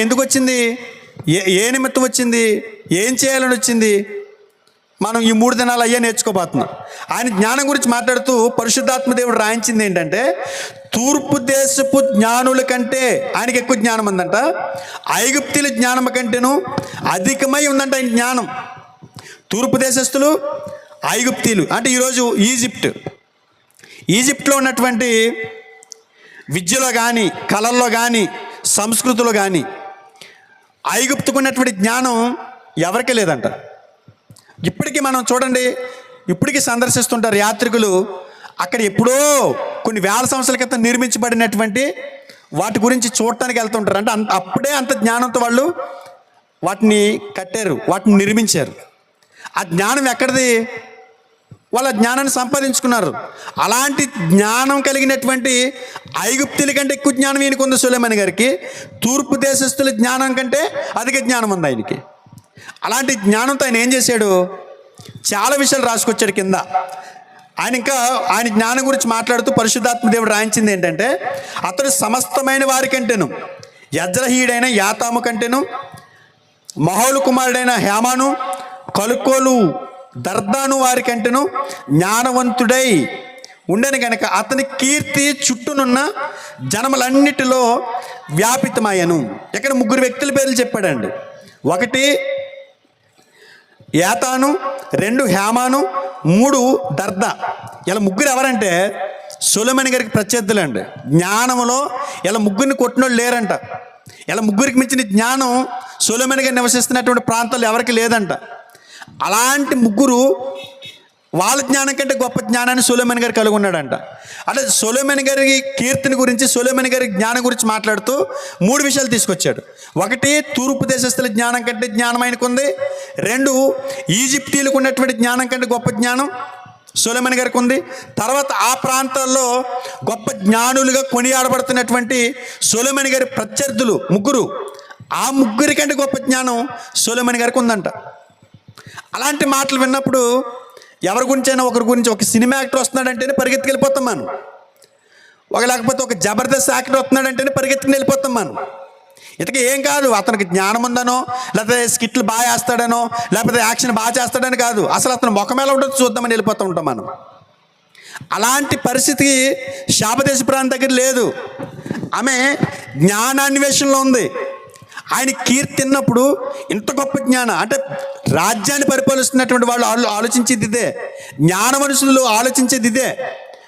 ఎందుకు వచ్చింది? ఏ నిమిత్తం వచ్చింది? ఏం చేయాలని వచ్చింది? మనం ఈ 3 దినాలు అయ్యే నేర్చుకోబోతున్నాం. ఆయన జ్ఞానం గురించి మాట్లాడుతూ పరిశుద్ధాత్మ దేవుడు రాయించింది ఏంటంటే, తూర్పు దేశపు జ్ఞానుల కంటే ఆయనకి ఎక్కువ జ్ఞానం ఉందంట. ఐగుప్తీయుల జ్ఞానం కంటేను అధికమై ఉందంట ఆయన జ్ఞానం. తూర్పు దేశస్తులు, ఐగుప్తీయులు అంటే ఈరోజు ఈజిప్ట్లో ఉన్నటువంటి విద్యలో కానీ, కళల్లో కానీ, సంస్కృతిలో కానీ ఐగుప్తుకు ఉన్నటువంటి జ్ఞానం ఎవరికీ లేదంట. ఇప్పటికీ మనం చూడండి, ఇప్పటికీ సందర్శిస్తుంటారు యాత్రికులు. అక్కడ ఎప్పుడో కొన్ని వేల సంవత్సరాల క్రితం నిర్మించబడినటువంటి వాటి గురించి చూడటానికి వెళ్తుంటారు. అంటే అప్పుడే అంత జ్ఞానంతో వాళ్ళు వాటిని కట్టారు, వాటిని నిర్మించారు. ఆ జ్ఞానం ఎక్కడిది? వాళ్ళ జ్ఞానాన్ని సంపాదించుకున్నారు. అలాంటి జ్ఞానం కలిగినటువంటి ఐగుప్తుల కంటే ఎక్కువ జ్ఞానం ఈయనకు ఉంది సొలొమోను గారికి. తూర్పు దేశస్తుల జ్ఞానం కంటే అధిక జ్ఞానం ఉంది ఆయనకి. అలాంటి జ్ఞానంతో ఆయన ఏం చేశాడు? చాలా విషయాలు రాసుకొచ్చాడు కింద. ఆయన జ్ఞానం గురించి మాట్లాడుతూ పరిశుద్ధాత్మ దేవుడు రాయించింది ఏంటంటే, అతడు సమస్తమైన వారి కంటేను, యజ్రహీయుడైన యాతాము కంటేను, మహోలు కుమారుడైన హేమాను కలుకోలు దర్దాను వారికంటేను జ్ఞానవంతుడై ఉండని గనక అతని కీర్తి చుట్టూనున్న జనములన్నిటిలో వ్యాపితమయ్యను. ఇక్కడ ముగ్గురు వ్యక్తుల పేర్లు చెప్పాడండి. ఒకటి ఏతాను, 2 హేమాను, 3 దర్దా. ఇలా ముగ్గురు ఎవరంటే సొలొమోను గారికి ప్రత్యర్థులండి. జ్ఞానంలో ఇలా ముగ్గురిని కొట్టినోళ్ళు లేరంట. ఇలా ముగ్గురికి మించిన జ్ఞానం సొలొమోను గారు నివసిస్తున్నటువంటి ప్రాంతాల్లో ఎవరికి లేదంట. అలాంటి ముగ్గురు వాళ్ళ జ్ఞానం కంటే గొప్ప జ్ఞానాన్ని సొలొమోను గారు కలిగి ఉన్నాడంట. అంటే సొలొమోను గారి కీర్తిని గురించి, సొలొమోను గారి జ్ఞానం గురించి మాట్లాడుతూ 3 విషయాలు తీసుకొచ్చాడు. ఒకటి, తూర్పు దేశస్తుల జ్ఞానం కంటే జ్ఞానం ఆయనకు ఉంది. 2, ఈజిప్టీలకు ఉన్నటువంటి జ్ఞానం కంటే గొప్ప జ్ఞానం సొలొమోను గారికి ఉంది. తర్వాత ఆ ప్రాంతాల్లో గొప్ప జ్ఞానులుగా కొనియాడబడుతున్నటువంటి సొలొమోను గారి ప్రత్యర్థులు ముగ్గురు, ఆ ముగ్గురి కంటే గొప్ప జ్ఞానం సొలొమోను గారికి ఉందంట. అలాంటి మాటలు విన్నప్పుడు ఎవరి గురించైనా ఒకరి గురించి, ఒక సినిమా యాక్టర్ వస్తున్నాడంటేనే పరిగెత్తుకు వెళ్ళిపోతాం మనం. లేకపోతే ఒక జబర్దస్త్ యాక్టర్ వస్తున్నాడంటేనే పరిగెత్తుకుని వెళ్ళిపోతాం మనం. ఇతనికి ఏం కాదు, అతనికి జ్ఞానం ఉందనో, లేకపోతే స్కిట్లు బాగా వేస్తాడనో, లేకపోతే యాక్షన్ బాగా చేస్తాడని కాదు, అసలు అతను ముఖం ఎలా ఉంటుందో చూద్దామని వెళ్ళిపోతూ ఉంటాం మనం. అలాంటి పరిస్థితి శాపదేశ ప్రాంతం దగ్గర లేదు. ఆమె జ్ఞానాన్వేషణలో ఉంది. ఆయన కీర్తి తిన్నప్పుడు ఇంత గొప్ప జ్ఞానం అంటే రాజ్యాన్ని పరిపాలిస్తున్నటువంటి వాళ్ళు ఆలోచించేది ఇదే. జ్ఞాన మనుషులు ఆలోచించేది ఇదే.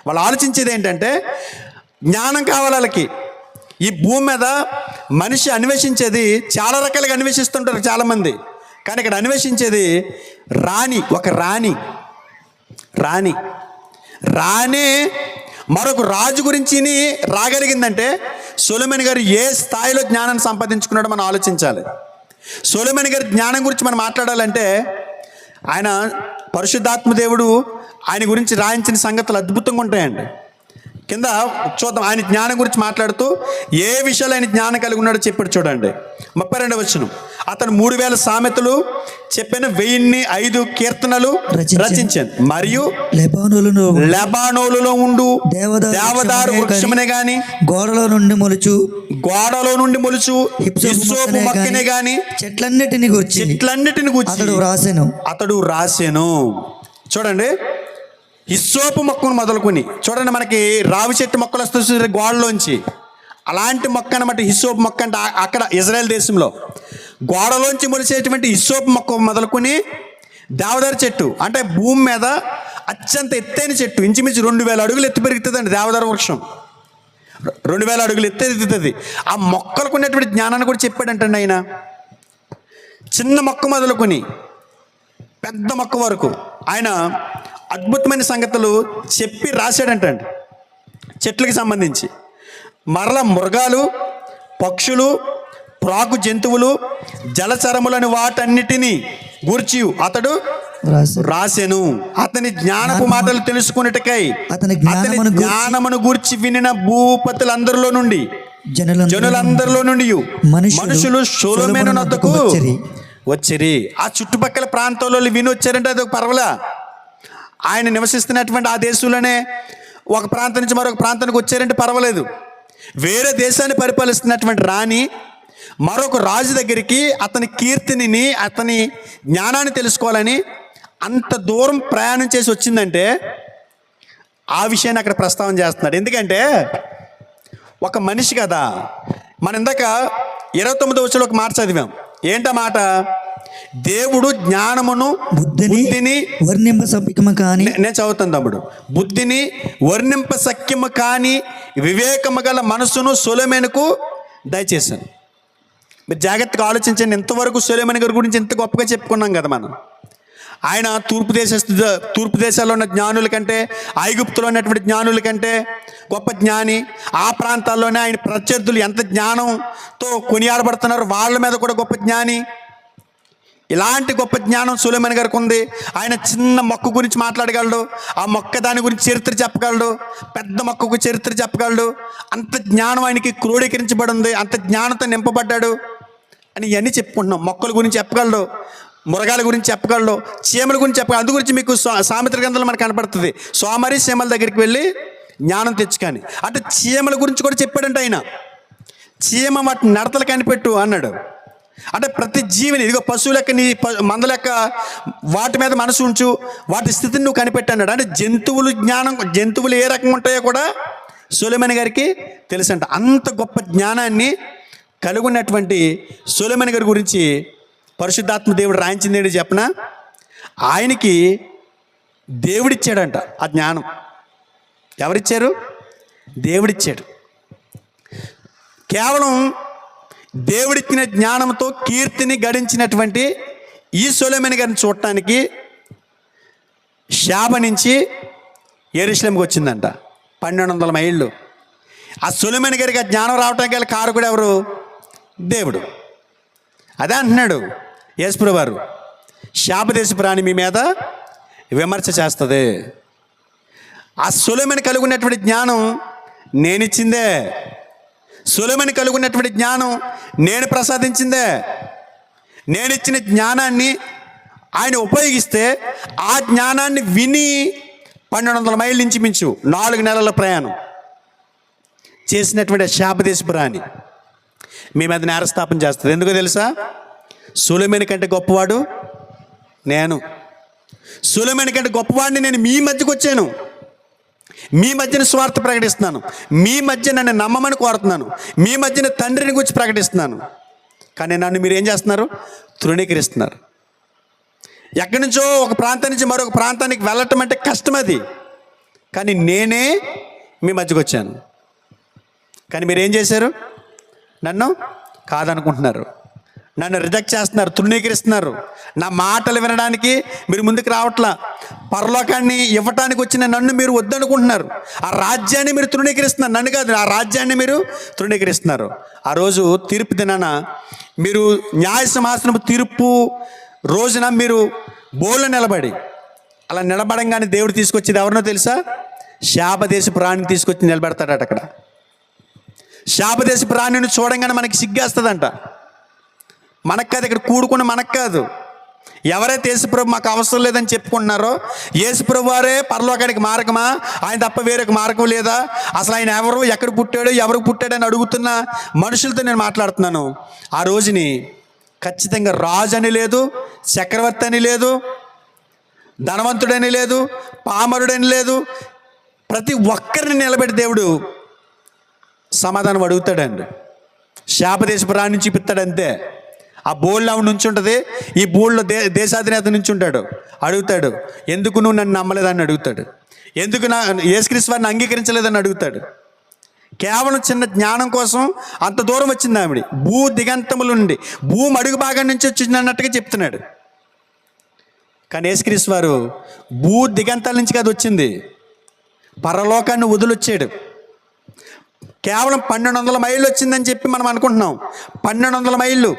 వాళ్ళు ఆలోచించేది ఏంటంటే జ్ఞానం కావాలి వాళ్ళకి. ఈ భూమి మీద మనిషి అన్వేషించేది చాలా రకాలుగా అన్వేషిస్తుంటారు చాలామంది. కానీ ఇక్కడ అన్వేషించేది ఒక రాణి మరొక రాజు గురించి రాగలిగిందంటే సొలొమోను గారు ఏ స్థాయిలో జ్ఞానాన్ని సంపాదించుకున్నాడో మనం ఆలోచించాలి. సొలొమోను గారి జ్ఞానం గురించి మనం మాట్లాడాలంటే ఆయన పరిశుద్ధాత్మ దేవుడు ఆయన గురించి రాయించిన సంగతులు అద్భుతంగా ఉంటాయండి. కింద చూద్దాం. ఆయన జ్ఞానం గురించి మాట్లాడుతూ ఏ విషయాలు ఆయన జ్ఞానం కలిగి ఉన్నాడో చెప్పాడు చూడండి. 32వ వచనం. అతను 3000 సామెతలు చెప్పిన 1005 కీర్తనలు రచించాను. మరియు లెబానోనులో ఉండు దేవదారు వృక్షమునే గాని, గోడలో నుండి మొలుచు హిస్సోపు మొక్కనే గాని, చెట్లన్నిటిని గూర్చి అతడు రాసెను. చూడండి, హిస్సోపు మొక్కను మొదలుకొని చూడండి, మనకి రావి చెట్టు మొక్కలు వస్తుంది గోడలోంచి, అలాంటి మొక్క అనమాట హిస్సోపు మొక్క. అంటే అక్కడ ఇజ్రాయెల్ దేశంలో గోడలోంచి మొలిచేటువంటి హిస్సోపు మొక్క మొదలుకొని దేవదారు చెట్టు, అంటే భూమి మీద అత్యంత ఎత్తైన చెట్టు, ఇంచుమించు 2000 అడుగులు ఎత్తు పెరుగుతుందండి దేవదారు వృక్షం. 2000 అడుగులు ఎత్తుతుంది. ఆ మొక్కలకు ఉన్నటువంటి జ్ఞానాన్ని కూడా చెప్పాడంటండి ఆయన. చిన్న మొక్క మొదలుకొని పెద్ద మొక్క వరకు ఆయన అద్భుతమైన సంగతులు చెప్పి రాశాడంటండి చెట్లకి సంబంధించి. మరలా మృగాలు, పక్షులు, ప్రాకు జంతువులు, జలచరములని వాటన్నిటినీ గూర్చి అతడు రాసెను. అతని జ్ఞానపు మాటలు తెలుసుకున్నట్టుకై అతని జ్ఞానమును గూర్చి వినిన భూపతులందరిలో నుండి, జనులందరిలో నుండి మనుషులు సొలొమోను వద్దకు వచ్చిరి. ఆ చుట్టుపక్కల ప్రాంతాల్లో విని వచ్చారంటే అది ఒక పర్వాలా. ఆయన నివసిస్తున్నటువంటి ఆ దేశంలోనే ఒక ప్రాంతం నుంచి మరొక ప్రాంతానికి వచ్చారంటే పర్వాలేదు. వేరే దేశాన్ని పరిపాలిస్తున్నటువంటి రాణి మరొక రాజు దగ్గరికి అతని కీర్తిని, అతని జ్ఞానాన్ని తెలుసుకోవాలని అంత దూరం ప్రయాణం చేసి వచ్చిందంటే ఆ విషయాన్ని అక్కడ ప్రస్తావన చేస్తున్నాడు. ఎందుకంటే ఒక మనిషి కదా. మనం ఇందాక 29వ వచనంలో ఒక మాట చదివాం. ఏంటా మాట? దేవుడు జ్ఞానమును బుద్ధిని వర్ణింప సఖ్యము కాని, నేను చదువుతాను తమ్ముడు, బుద్ధిని వర్ణింప సఖ్యము కాని వివేకము గల మనసును సొలొమోనుకు దయచేశాను. మీరు జాగ్రత్తగా ఆలోచించండి. ఇంతవరకు సొలొమోను గారి గురించి ఇంత గొప్పగా చెప్పుకున్నాం కదా మనం. ఆయన తూర్పు దేశాల్లో ఉన్న జ్ఞానుల కంటే, ఐగుప్తులో ఉన్నటువంటి జ్ఞానుల కంటే గొప్ప జ్ఞాని. ఆ ప్రాంతాల్లోనే ఆయన ప్రత్యర్థులు ఎంత జ్ఞానంతో కొనియాడబడుతున్నారు, వాళ్ళ మీద కూడా గొప్ప జ్ఞాని. ఇలాంటి గొప్ప జ్ఞానం సొలొమోను గారికి ఉంది. ఆయన చిన్న మొక్క గురించి మాట్లాడగలడు, ఆ మొక్క దాని గురించి చరిత్ర చెప్పగలడు, పెద్ద మొక్కకు చరిత్ర చెప్పగలడు. అంత జ్ఞానం ఆయనకి క్రోడీకరించబడి ఉంది, అంత జ్ఞానంతో నింపబడ్డాడు అని ఇవన్నీ చెప్పుకుంటున్నాం. మొక్కల గురించి చెప్పగలడు, మృగాల గురించి చెప్పగలడు, చీమల గురించి చెప్పగలడు. అందు గురించి మీకు సామెతల గ్రంథంలో మనకు కనపడుతుంది. సోమరి చీమల దగ్గరికి వెళ్ళి జ్ఞానం తెచ్చుకొని, అంటే చీమల గురించి కూడా చెప్పాడంట ఆయన. చీమ వాటి నడతలు కనిపెట్టు అన్నాడు. అంటే ప్రతి జీవిని, ఇదిగో పశువు లెక్క నీ మంద లెక్క వాటి మీద మనసు ఉంచు, వాటి స్థితిని నువ్వు కనిపెట్టన్నాడు. అంటే జంతువులు ఏ రకంగా ఉంటాయో కూడా సొలొమోను గారికి తెలుసంట. అంత గొప్ప జ్ఞానాన్ని కలిగి ఉన్నటువంటి సొలొమోను గారి గురించి పరిశుద్ధాత్మ దేవుడు రాయించింది ఏంటి చెప్పనా? ఆయనకి దేవుడిచ్చాడంట ఆ జ్ఞానం. ఎవరిచ్చారు? దేవుడిచ్చాడు. కేవలం దేవుడిచ్చిన జ్ఞానంతో కీర్తిని గడించినటువంటి ఈ సొలొమోను గారిని చూడటానికి షాబ నుంచి యెరూషలేముకి వచ్చిందంట 1200 మైళ్ళు. ఆ సొలొమోను గారికి ఆ జ్ఞానం రావటానికి గల కారకుడు ఎవరు? దేవుడు. అదే అంటున్నాడు యేసుప్రభు వారు, శాపదేశపు రాణి మీ మీద విమర్శ చేస్తుంది. ఆ సొలొమోను కలిగి ఉన్నటువంటి జ్ఞానం నేనిచ్చిందే, సొలొమోను కలిగి ఉన్నటువంటి జ్ఞానం నేను ప్రసాదించిందే. నేనిచ్చిన జ్ఞానాన్ని ఆయన ఉపయోగిస్తే ఆ జ్ఞానాన్ని విని 1200 మైళ్ళ నుంచి మించు 4 నెలల ప్రయాణం చేసినటువంటి శాపదేశపు రాణి మీ మీద నేరస్థాపన చేస్తుంది. ఎందుకో తెలుసా? సొలొమోను కంటే గొప్పవాడు నేను. సొలొమోను కంటే గొప్పవాడిని నేను మీ మధ్యకు వచ్చాను. మీ మధ్యన స్వార్థ ప్రకటిస్తున్నాను. మీ మధ్య నన్ను నమ్మమని కోరుతున్నాను. మీ మధ్యన తండ్రిని గురించి ప్రకటిస్తున్నాను. కానీ నన్ను మీరు ఏం చేస్తున్నారు? తృణీకరిస్తున్నారు. ఎక్కడి నుంచో ఒక ప్రాంతం నుంచి మరొక ప్రాంతానికి వెళ్ళటం అంటే కష్టం అది. కానీ నేనే మీ మధ్యకు వచ్చాను. కానీ మీరు ఏం చేశారు? నన్ను కాదనుకుంటున్నారు, నన్ను రిజెక్ట్ చేస్తున్నారు, తృణీకరిస్తున్నారు. నా మాటలు వినడానికి మీరు ముందుకు రావట్లా. పరలోకాన్ని ఇవ్వటానికి వచ్చిన నన్ను మీరు వద్దనుకుంటున్నారు. ఆ రాజ్యాన్ని మీరు తృణీకరిస్తున్నారు. నన్ను కాదు, ఆ రాజ్యాన్ని మీరు తృణీకరిస్తున్నారు. ఆ రోజు తీర్పు దినాన మీరు న్యాయ సింహాసనపు తీర్పు రోజున మీరు బోర్లో నిలబడి, అలా నిలబడంగానే దేవుడు తీసుకొచ్చేది ఎవరినో తెలుసా? శాపదేశపు రాణిని తీసుకొచ్చి నిలబెడతాడట అక్కడ. శాపదేశపు రాణిని చూడంగానే మనకి సిగ్గేస్తుందంట. మనకు కాదు, ఇక్కడ కూడుకున్న మనకు కాదు. ఎవరైతే యేసుప్రభు మాకు అవసరం లేదని చెప్పుకుంటున్నారో, యేసుప్రభు వారే పరలోకానికి మార్గమా, ఆయన తప్ప వేరొక మార్గం లేదా, అసలు ఆయన ఎవరు, ఎక్కడ పుట్టాడు, ఎవరికి పుట్టాడని అడుగుతున్న మనుషులతో నేను మాట్లాడుతున్నాను. ఆ రోజుని ఖచ్చితంగా రాజు అని లేదు, చక్రవర్తి అని లేదు, ధనవంతుడని లేదు, పామరుడని లేదు. ప్రతి ఒక్కరిని నిలబెట్టి దేవుడు సమాధానం అడుగుతాడండి. శాపదేశపు రాణిని చూపిస్తాడంతే. ఆ బోర్డులో ఆవిడ నుంచి ఉంటుంది, ఈ బోర్డులో దేశాధినేత నుంచి ఉంటాడు. అడుగుతాడు, ఎందుకు నువ్వు నన్ను నమ్మలేదని అడుగుతాడు. ఎందుకు యేసుక్రీస్తు వారిని అంగీకరించలేదని అడుగుతాడు. కేవలం చిన్న జ్ఞానం కోసం అంత దూరం వచ్చింది ఆవిడ. భూ దిగంతముల నుండి, భూమి అడుగు భాగం నుంచి వచ్చింది అన్నట్టుగా చెప్తున్నాడు. కానీ యేసుక్రీస్తు వారు భూ దిగంతాల నుంచి కాదు వచ్చింది, పరలోకాన్ని వదిలొచ్చాడు. కేవలం 1200 మైళ్ళు వచ్చిందని చెప్పి మనం అనుకుంటున్నాం. 1200 మైళ్ళు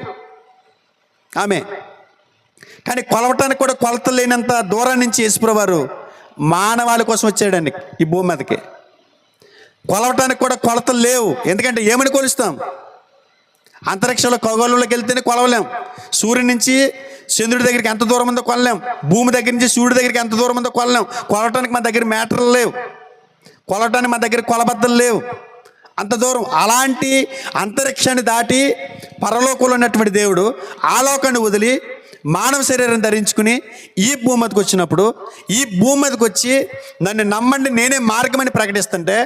ఆమె. కానీ కొలవటానికి కూడా కొలత లేనంత దూరం నుంచి యేసుప్రభు వారు మానవాళి కోసం వచ్చాడండి ఈ భూమి మీదకి. కొలవటానికి కూడా కొలతలు లేవు. ఎందుకంటే ఏమని కొలుస్తాం? అంతరిక్షంలో ఖగోళంలోకి వెళ్తేనే కొలవలేం. సూర్యుడి నుంచి చంద్రుడి దగ్గరికి ఎంత దూరం ఉందో కొనలేం. భూమి దగ్గర నుంచి సూర్యుడి దగ్గరికి ఎంత దూరం ఉందో కొనలేం. కొలవటానికి మా దగ్గర మీటర్లు లేవు, కొలవటానికి మా దగ్గర కొలబద్దలు లేవు. అంత దూరం. అలాంటి అంతరిక్షాన్ని దాటి పరలోకంలో ఉన్నటువంటి దేవుడు ఆ లోకాన్ని వదిలి మానవ శరీరం ధరించుకుని ఈ భూమి మీదకి వచ్చినప్పుడు, ఈ భూమి మీదకి వచ్చి నన్ను నమ్మండి నేనే మార్గమని ప్రకటిస్తుంటే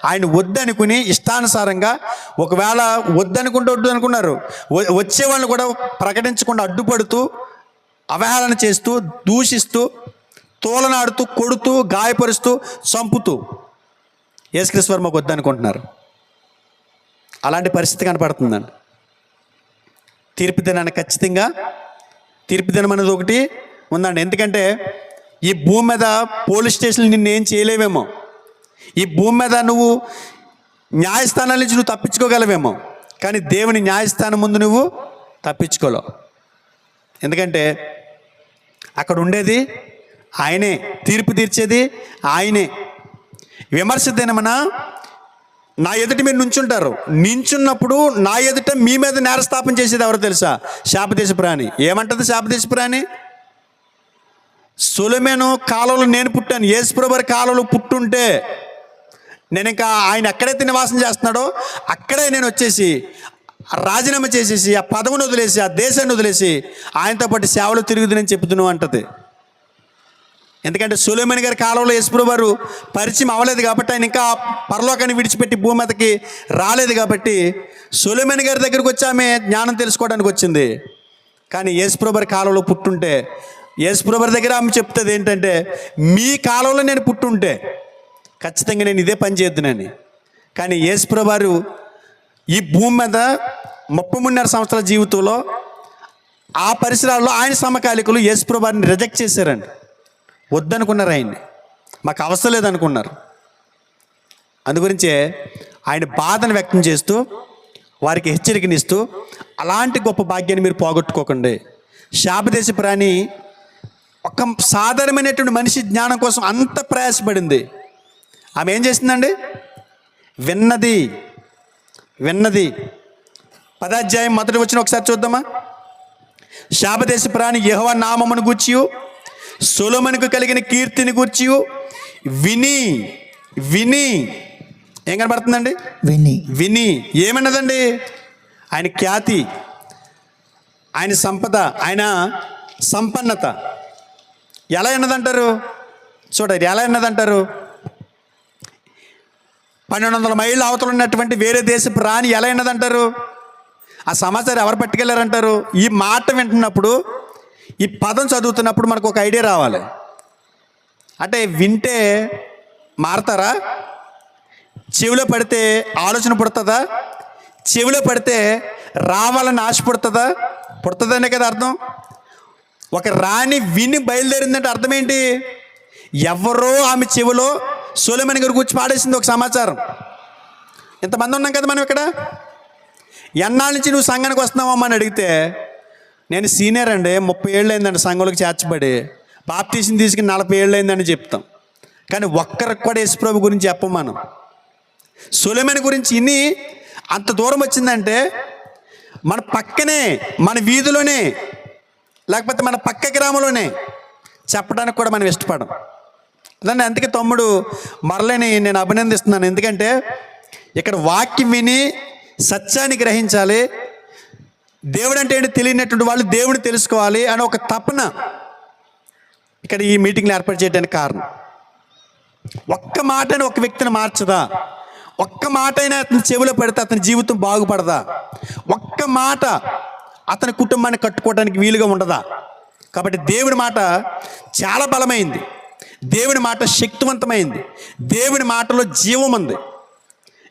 ఆయన వద్దనుకుని ఇష్టానుసారంగా, ఒకవేళ వద్దనుకుంటూ వద్దు అనుకున్నారు, వచ్చేవాళ్ళని కూడా ప్రకటించకుండా అడ్డుపడుతూ, అవహేళన చేస్తూ, దూషిస్తూ, తోలనాడుతూ, కొడుతూ, గాయపరుస్తూ, చంపుతూ యేసుక్రీస్తు వారు మాకు వద్దనుకుంటున్నారు. అలాంటి పరిస్థితి కనపడుతుందండి. తీర్పు దినాన్ని ఖచ్చితంగా తీర్పు దినం అనేది ఒకటి ఉందండి. ఎందుకంటే ఈ భూమి మీద పోలీస్ స్టేషన్లు నిన్ను ఏం చేయలేవేమో, ఈ భూమి మీద నువ్వు న్యాయస్థానాల నుంచి నువ్వు తప్పించుకోగలవేమో, కానీ దేవుని న్యాయస్థానం ముందు నువ్వు తప్పించుకోలేవు. ఎందుకంటే అక్కడ ఉండేది ఆయనే, తీర్పు తీర్చేది ఆయనే. విమర్శ దినమున నా ఎదుట మీరు నుంచుంటారు. నించున్నప్పుడు నా ఎదుట మీ మీద నేరస్థాపన చేసేది ఎవరో తెలుసా? శాపదేశపు రాణి. ఏమంటది శాపదేశపు రాణి? సొలొమోను కాలంలో నేను పుట్టాను, యేసుప్రభు వారి కాలంలో పుట్టుంటే నేను ఇంకా ఆయన ఎక్కడైతే నివాసం చేస్తున్నాడో అక్కడే నేను వచ్చేసి రాజీనామా చేసేసి ఆ పదవిని వదిలేసి ఆ దేశాన్ని వదిలేసి ఆయనతో పాటు సేవలు తిరుగుతుందని చెప్తున్నావు అంటది. ఎందుకంటే సొలొమోను గారి కాలంలో యేసుప్రభువు వారు పరిచయం అవ్వలేదు కాబట్టి, ఆయన ఇంకా పరలోకాన్ని విడిచిపెట్టి భూమి మీదకి రాలేదు కాబట్టి సొలొమోను గారి దగ్గరికి వచ్చి ఆమె జ్ఞానం తెలుసుకోవడానికి వచ్చింది. కానీ యేసుప్రభువు వారి కాలంలో పుట్టుంటే యేసుప్రభువు వారి దగ్గర ఆమె చెప్తుంది ఏంటంటే, మీ కాలంలో నేను పుట్టుంటే ఖచ్చితంగా నేను ఇదే పని చేద్దునని. కానీ యేసుప్రభువు వారు ఈ భూమి మీద 33.5 సంవత్సరాల జీవితంలో ఆ పరిసరాల్లో ఆయన సమకాలికులు యేసుప్రభువు వారిని రిజెక్ట్ చేశారండి. వద్దనుకున్నారు, ఆయన్ని మాకు అవసరం లేదనుకున్నారు. అందుగురించే ఆయన బాధను వ్యక్తం చేస్తూ వారికి హెచ్చరికనిస్తూ, అలాంటి గొప్ప భాగ్యాన్ని మీరు పోగొట్టుకోకండి. శాపదేశ ప్రాణి ఒక సాధారణమైనటువంటి మనిషి జ్ఞానం కోసం అంత ప్రయాసపడింది. ఆమె ఏం చేసిందండి? విన్నది 10వ అధ్యాయం మొదటి వచనం ఒకసారి చూద్దామా. శాపదేశ ప్రాణి యెహోవా నామమును గూర్చియు సొలొమోనుకు కలిగిన కీర్తిని గూర్చి విని ఏం కనబడుతుందండి? విని ఏమన్నదండి? ఆయన ఖ్యాతి, ఆయన సంపద, ఆయన సంపన్నత ఎలా ఉన్నదంటారు? చూడండి, ఎలా ఉన్నదంటారు? 1200 మైళ్ళ అవతల ఉన్నటువంటి వేరే దేశపు రాణి ఎలా ఉన్నదంటారు? ఆ సమాచారం ఎవరు పట్టుకెళ్ళారంటారు? ఈ మాట వింటున్నప్పుడు, ఈ పదం చదువుతున్నప్పుడు మనకు ఒక ఐడియా రావాలి. అంటే వింటే మారతారా? చెవిలో పడితే ఆలోచన పుడుతుందా? చెవిలో పడితే రావాలని ఆశ పుడుతుందా? పుడుతుందనే కదా అర్థం. ఒక రాణి విని బయలుదేరిందంటే అర్థం ఏంటి? ఎవరో ఆమె చెవిలో సొలొమోను గారి గురించి పాడేసింది ఒక సమాచారం. ఇంతమంది ఉన్నాం కదా మనం ఇక్కడ. ఎన్నాళ్ళ నుంచి నువ్వు సంఘానికి వస్తున్నావమ్మా అని అడిగితే, నేను సీనియర్ అండి, 30 ఏళ్ళు అయిందండి సంఘంలోకి చేర్చబడి, బాప్తీసం తీసుకుని 40 ఏళ్ళు అయిందని చెప్తాం. కానీ ఒక్కరికి కూడా యేసుప్రభు గురించి చెప్పం మనం. సొలొమోను గురించి ఇన్ని అంత దూరం వచ్చిందంటే, మన పక్కనే, మన వీధిలోనే, లేకపోతే మన పక్క గ్రామంలోనే చెప్పడానికి కూడా మనం ఇష్టపడం. అదండి. అందుకే తమ్ముడు మరలేని నేను అభినందిస్తున్నాను. ఎందుకంటే ఇక్కడ వాక్యం విని సత్యాన్ని గ్రహించాలి, దేవుడు అంటే ఏంటి తెలియనటువంటి వాళ్ళు దేవుడిని తెలుసుకోవాలి అని ఒక తపన ఇక్కడ ఈ మీటింగ్లు ఏర్పాటు చేయడానికి కారణం. ఒక్క మాటని ఒక వ్యక్తిని మార్చదా? ఒక్క మాట అయినా అతని చెవిలో పెడితే అతని జీవితం బాగుపడదా? ఒక్క మాట అతని కుటుంబాన్ని కట్టుకోవడానికి వీలుగా ఉండదా? కాబట్టి దేవుడి మాట చాలా బలమైంది, దేవుడి మాట శక్తివంతమైంది, దేవుడి మాటలో జీవం ఉంది.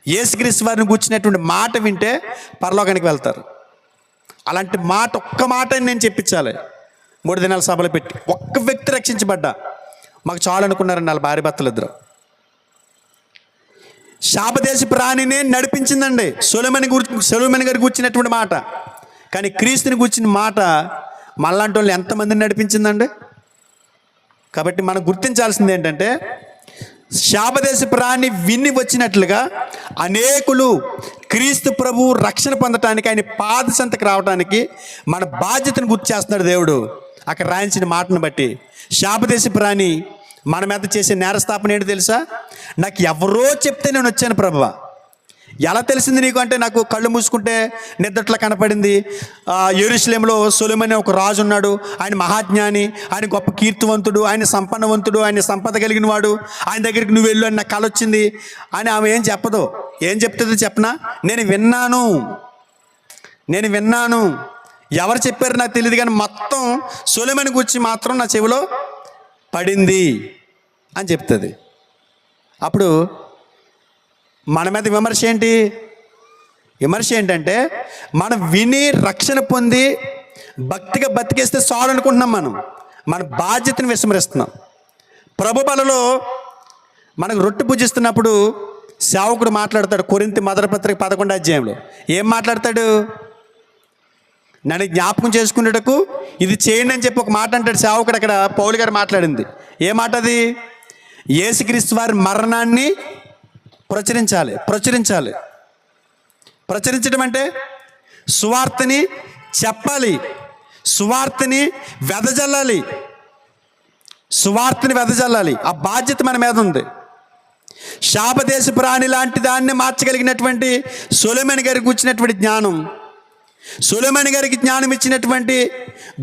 యేసుక్రీస్తు వారిని కూర్చున్నటువంటి మాట వింటే పరలోకానికి వెళ్తారు. అలాంటి మాట, ఒక్క మాట నేను చెప్పించాలి. 3 దినాల సభలు పెట్టి ఒక్క వ్యక్తి రక్షించబడ్డా మాకు చాలు అనుకున్నారండి వాళ్ళ భార్య భర్తలు ఇద్దరు. శాపదేశ ప్రాణినే నడిపించిందండి సొలొమోను గారి కూర్చున్నటువంటి మాట. కానీ క్రీస్తుని కూర్చున్న మాట మళ్ళాంటి వాళ్ళు ఎంతమందిని నడిపించిందండి? కాబట్టి మనం గుర్తించాల్సింది ఏంటంటే, శాపదేశ ప్రాణి విని వచ్చినట్లుగా అనేకులు క్రీస్తు ప్రభువు రక్షణ పొందటానికి, ఆయన పాద సంతకు రావడానికి మన బాధ్యతను గుర్తు చేస్తున్నాడు దేవుడు. అక్కడ రాయించిన మాటను బట్టి శాపదేశ ప్రాణి మన మీద చేసే నేరస్థాపన ఏంటి తెలుసా? నాకు ఎవరో చెప్తే నేను వచ్చాను ప్రభువా. ఎలా తెలిసింది నీకు అంటే, నాకు కళ్ళు మూసుకుంటే నిద్రట్లా కనపడింది. యెరూషలేములో సొలొమోను ఒక రాజు ఉన్నాడు, ఆయన మహాజ్ఞాని, ఆయన గొప్ప కీర్తివంతుడు, ఆయన సంపన్నవంతుడు, ఆయన సంపద కలిగిన వాడు, ఆయన దగ్గరికి నువ్వు వెళ్ళు అని నాకు కళ వచ్చింది అని ఆమె ఏం చెప్పదు. ఏం చెప్తుందో చెప్పనా? నేను విన్నాను, ఎవరు చెప్పారు నాకు తెలియదు, కానీ మొత్తం సొలొమోను గురించి మాత్రం నా చెవిలో పడింది అని చెప్తుంది. అప్పుడు మన మీద విమర్శ ఏంటంటే, మనం విని రక్షణ పొంది భక్తిగా బతికేస్తే చాలు అనుకుంటున్నాం. మన బాధ్యతను విస్మరిస్తున్నాం. ప్రభు బలలో మనకు రొట్టె పూజిస్తున్నప్పుడు సేవకుడు మాట్లాడతాడు. కొరింథీ మొదటి పత్రిక 11వ అధ్యాయంలో ఏం మాట్లాడతాడు? నన్ను జ్ఞాపకం చేసుకునేటకు ఇది చేయండి అని చెప్పి ఒక మాట అంటాడు సేవకుడు. అక్కడ పౌలు గారు మాట్లాడింది ఏ మాట? అది యేసుక్రీస్తు వారి మరణాన్ని ప్రచురించడం అంటే సువార్తని చెప్పాలి, సువార్తని వెదజల్లాలి. ఆ బాధ్యత మన మీద ఉంది. శాపదేశ ప్రాణి లాంటి దాన్ని మార్చగలిగినటువంటి సొలొమోను గారికి వచ్చినటువంటి జ్ఞానం సొలొమోను గారికి జ్ఞానం ఇచ్చినటువంటి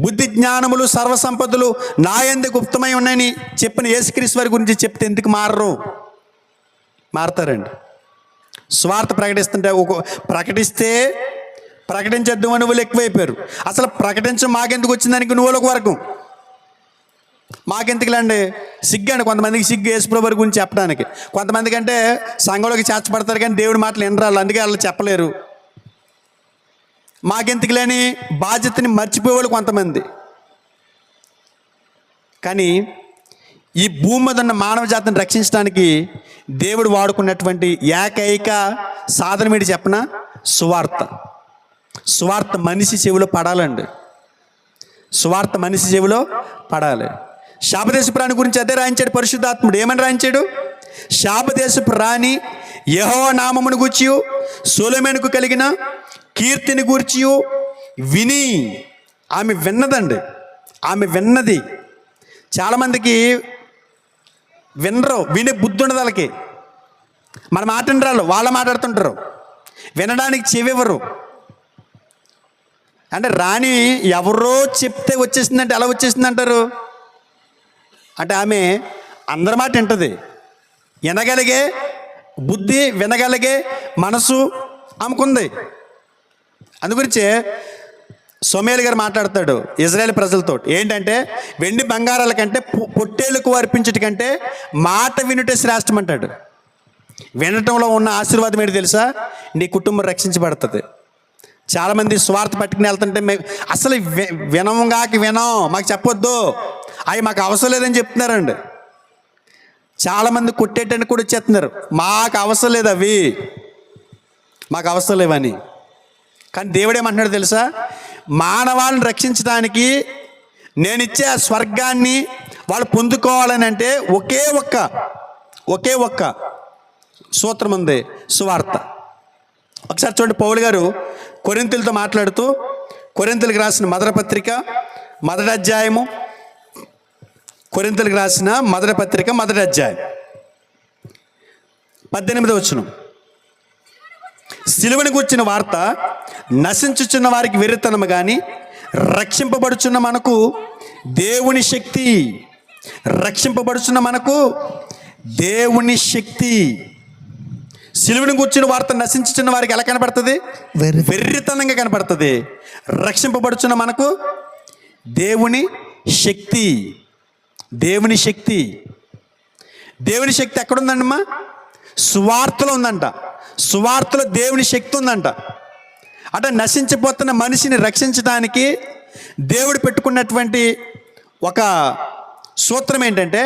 బుద్ధి జ్ఞానములు సర్వసంపదలు నా యందు గుప్తమై ఉన్నాయని చెప్పిన యేసుక్రీస్తు వారి గురించి చెప్తే ఎందుకు మారతారండి. స్వార్థ ప్రకటిస్తుంటే ప్రకటిస్తే ప్రకటించద్దు అని వాళ్ళు ఎక్కువైపోయారు. అసలు ప్రకటించడం మాకెందుకు వచ్చిందానికి నువ్వు ఒక వరకు మాకెందుకులేండి సిగ్గు అండి. కొంతమందికి సిగ్గు యేసుప్రభు వారి గురించి చెప్పడానికి, కొంతమందికి అంటే సంఘంలోకి చేర్చబడతారు కానీ దేవుడి మాటలు వినరాళ్ళు, అందుకే వాళ్ళు చెప్పలేరు. మాకెందుకులేని బాధ్యతని మర్చిపోయేవాళ్ళు కొంతమంది. కానీ ఈ భూమి మీద ఉన్న మానవ జాతిని రక్షించడానికి దేవుడు వాడుకున్నటువంటి ఏకైక సాధనం ఏంటి చెప్పనా? సువార్త మనిషి చెవిలో పడాలండి. సువార్త మనిషి చెవిలో పడాలి. శాపదేశపు రాణి గురించి అదే రాయించాడు పరిశుద్ధాత్ముడు. ఏమని రాయించాడు? శాపదేశపు రాణి యెహోవా నామమును గూర్చి సొలొమోనుకు కలిగిన కీర్తిని గూర్చి విని, ఆమె విన్నదండి. ఆమె విన్నది. చాలామందికి వినరు, వినే బుద్ధి ఉండదు వాళ్ళకి. మన మాట వినరాళ్ళు, వాళ్ళ మాట్లాడుతుంటారు, వినడానికి చెవివ్వరు. అంటే రాణి ఎవరో చెప్తే వచ్చేసిందంటే ఎలా వచ్చేసింది అంటారు? అంటే ఆమె అందరి మాట వింటది. వినగలిగే బుద్ధి, వినగలిగే మనసు ఆమెకుంది. అందుగురించే సోమేలు గారు మాట్లాడతాడు ఇజ్రాయేల్ ప్రజలతో. ఏంటంటే వెండి బంగారాల కంటే పొట్టేళ్ళకు అర్పించట కంటే మాట వినుటే శ్రేష్టం అంటాడు. వినటంలో ఉన్న ఆశీర్వాదం ఏంటి తెలుసా? నీ కుటుంబం రక్షించబడుతుంది. చాలామంది స్వార్థ పట్టుకుని వెళ్తుంటే అసలు వినం, మాకు చెప్పొద్దు, అవి మాకు అవసరం లేదని చెప్తున్నారండి. చాలామంది కొట్టేటని కూడా వచ్చేస్తున్నారు, మాకు అవసరం లేదు, అవి మాకు అవసరం లేవని. కానీ దేవుడు ఏమంటున్నాడు తెలుసా? మానవాళ్ళని రక్షించడానికి నేను ఇచ్చే ఆ స్వర్గాన్ని వాళ్ళు పొందుకోవాలని అంటే ఒకే ఒక్క సూత్రం ఉంది, సువార్త. ఒకసారి చూడండి, పౌలు గారు కొరింథీయులతో మాట్లాడుతూ కొరింథీయులకు రాసిన మొదటి పత్రిక మొదటి అధ్యాయం 18వ వచనం. సిలువను గూర్చిన వార్త నశించుచున్న వారికి వెర్రితనము కానీ రక్షింపబడుచున్న మనకు దేవుని శక్తి. రక్షింపబడుచున్న మనకు దేవుని శక్తి. సిలువను గూర్చిన వార్త నశించుచున్న వారికి ఎలా కనపడుతుంది? వెర్రితనంగా కనపడుతుంది. రక్షింపబడుచున్న మనకు దేవుని శక్తి. దేవుని శక్తి ఎక్కడుందండమ్మా? సువార్తలో ఉందంట. సువార్తలో దేవుని శక్తి ఉందంట. అంటే నశించిపోతున్న మనిషిని రక్షించడానికి దేవుడు పెట్టుకున్నటువంటి ఒక సూత్రం ఏంటంటే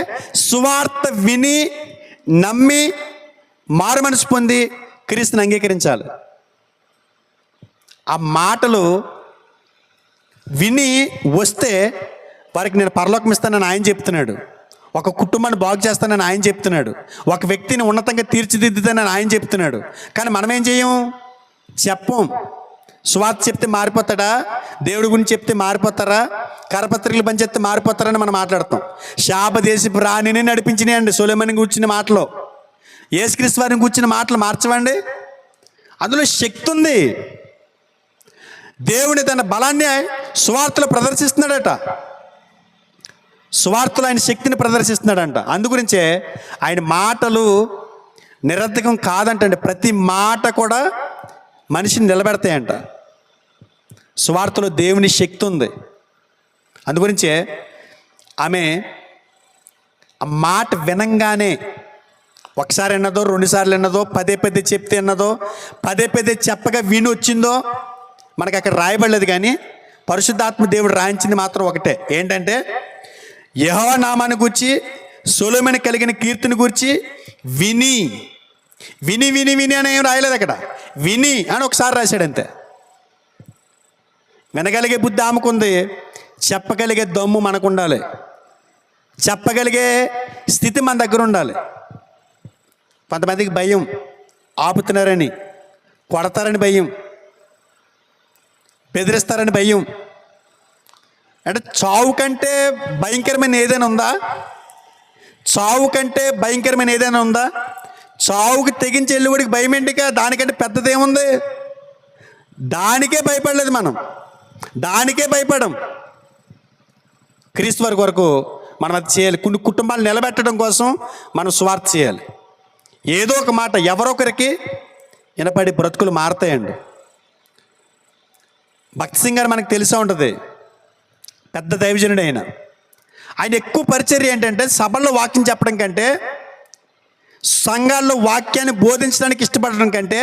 సువార్త విని నమ్మి మారు మనసు పొంది క్రీస్తుని అంగీకరించాలి. ఆ మాటలు విని వస్తే వారికి నేను పరలోకం ఇస్తానని ఆయన చెప్తున్నాడు, ఒక కుటుంబాన్ని బాగు చేస్తానని ఆయన చెప్తున్నాడు, ఒక వ్యక్తిని ఉన్నతంగా తీర్చిదిద్దుతానని ఆయన చెప్తున్నాడు. కానీ మనం ఏం చేయం? చెప్పం. సువార్త చెప్తే మారిపోతాడా? దేవుడి గురించి చెప్తే మారిపోతారా? కరపత్రికలు పని చెప్తే మారిపోతారని మనం మాట్లాడతాం. శాపదేశపు రాణిని నడిపించినాయండి సొలొమోనుని కూర్చున్న మాటలో. యేసుక్రీస్తు వారిని కూర్చున్న మాటలు మార్చవండి. అందులో శక్తి ఉంది. దేవుని తన బలాన్ని సువార్తలో ప్రదర్శిస్తున్నాడట. సువార్తలో ఆయన శక్తిని ప్రదర్శిస్తున్నాడంట. అందుగురించే ఆయన మాటలు నిరర్థకం కాదంటండి. ప్రతి మాట కూడా మనిషిని నిలబెడతాయంట. సువార్తలో దేవుని శక్తి ఉంది. అందుగురించే ఆమె ఆ మాట వినంగానే ఒకసారి విన్నదో, రెండుసార్లు విన్నదో, పదే చెప్తే విన్నదో, పదే చెప్పగా విని వచ్చిందో మనకు అక్కడ రాయబడలేదు. కానీ పరిశుద్ధాత్మ దేవుడు రాయించింది మాత్రం ఒకటే. ఏంటంటే యెహోవా నామాన్ని గూర్చి సొలొమోను కలిగిన కీర్తిని గూర్చి విని అని ఏం రాయలేదు అక్కడ. విని అని ఒకసారి రాశాడు అంతే. వినగలిగే బుద్ధి ఆమెకుంది, చెప్పగలిగే దమ్ము మనకు ఉండాలి, చెప్పగలిగే స్థితి మన దగ్గర ఉండాలి. కొంతమందికి భయం, ఆపుతున్నారని, కొడతారని భయం, బెదిరిస్తారని భయం. అంటే చావు కంటే భయంకరమైన ఏదైనా ఉందా? చావుకి తెగించి వెళ్ళేవాడికి భయం ఏంటిక? దానికంటే పెద్దదేముంది? దానికే భయపడలేదు మనం, దానికే భయపడం. క్రీస్తు వారి కొరకు మనం అది చేయాలి. కొన్ని కుటుంబాలు నిలబెట్టడం కోసం మనం స్వార్థ చేయాలి. ఏదో ఒక మాట ఎవరొకరికి వినపడి బ్రతుకులు మారతాయండి. భక్తి సింగ్ గారు మనకు తెలిసే ఉంటుంది, పెద్ద దైవజనుడు ఆయన ఎక్కువ పరిచర్య ఏంటంటే సభల్లో వాక్యం చెప్పడం కంటే, సంఘాల్లో వాక్యాన్ని బోధించడానికి ఇష్టపడడం కంటే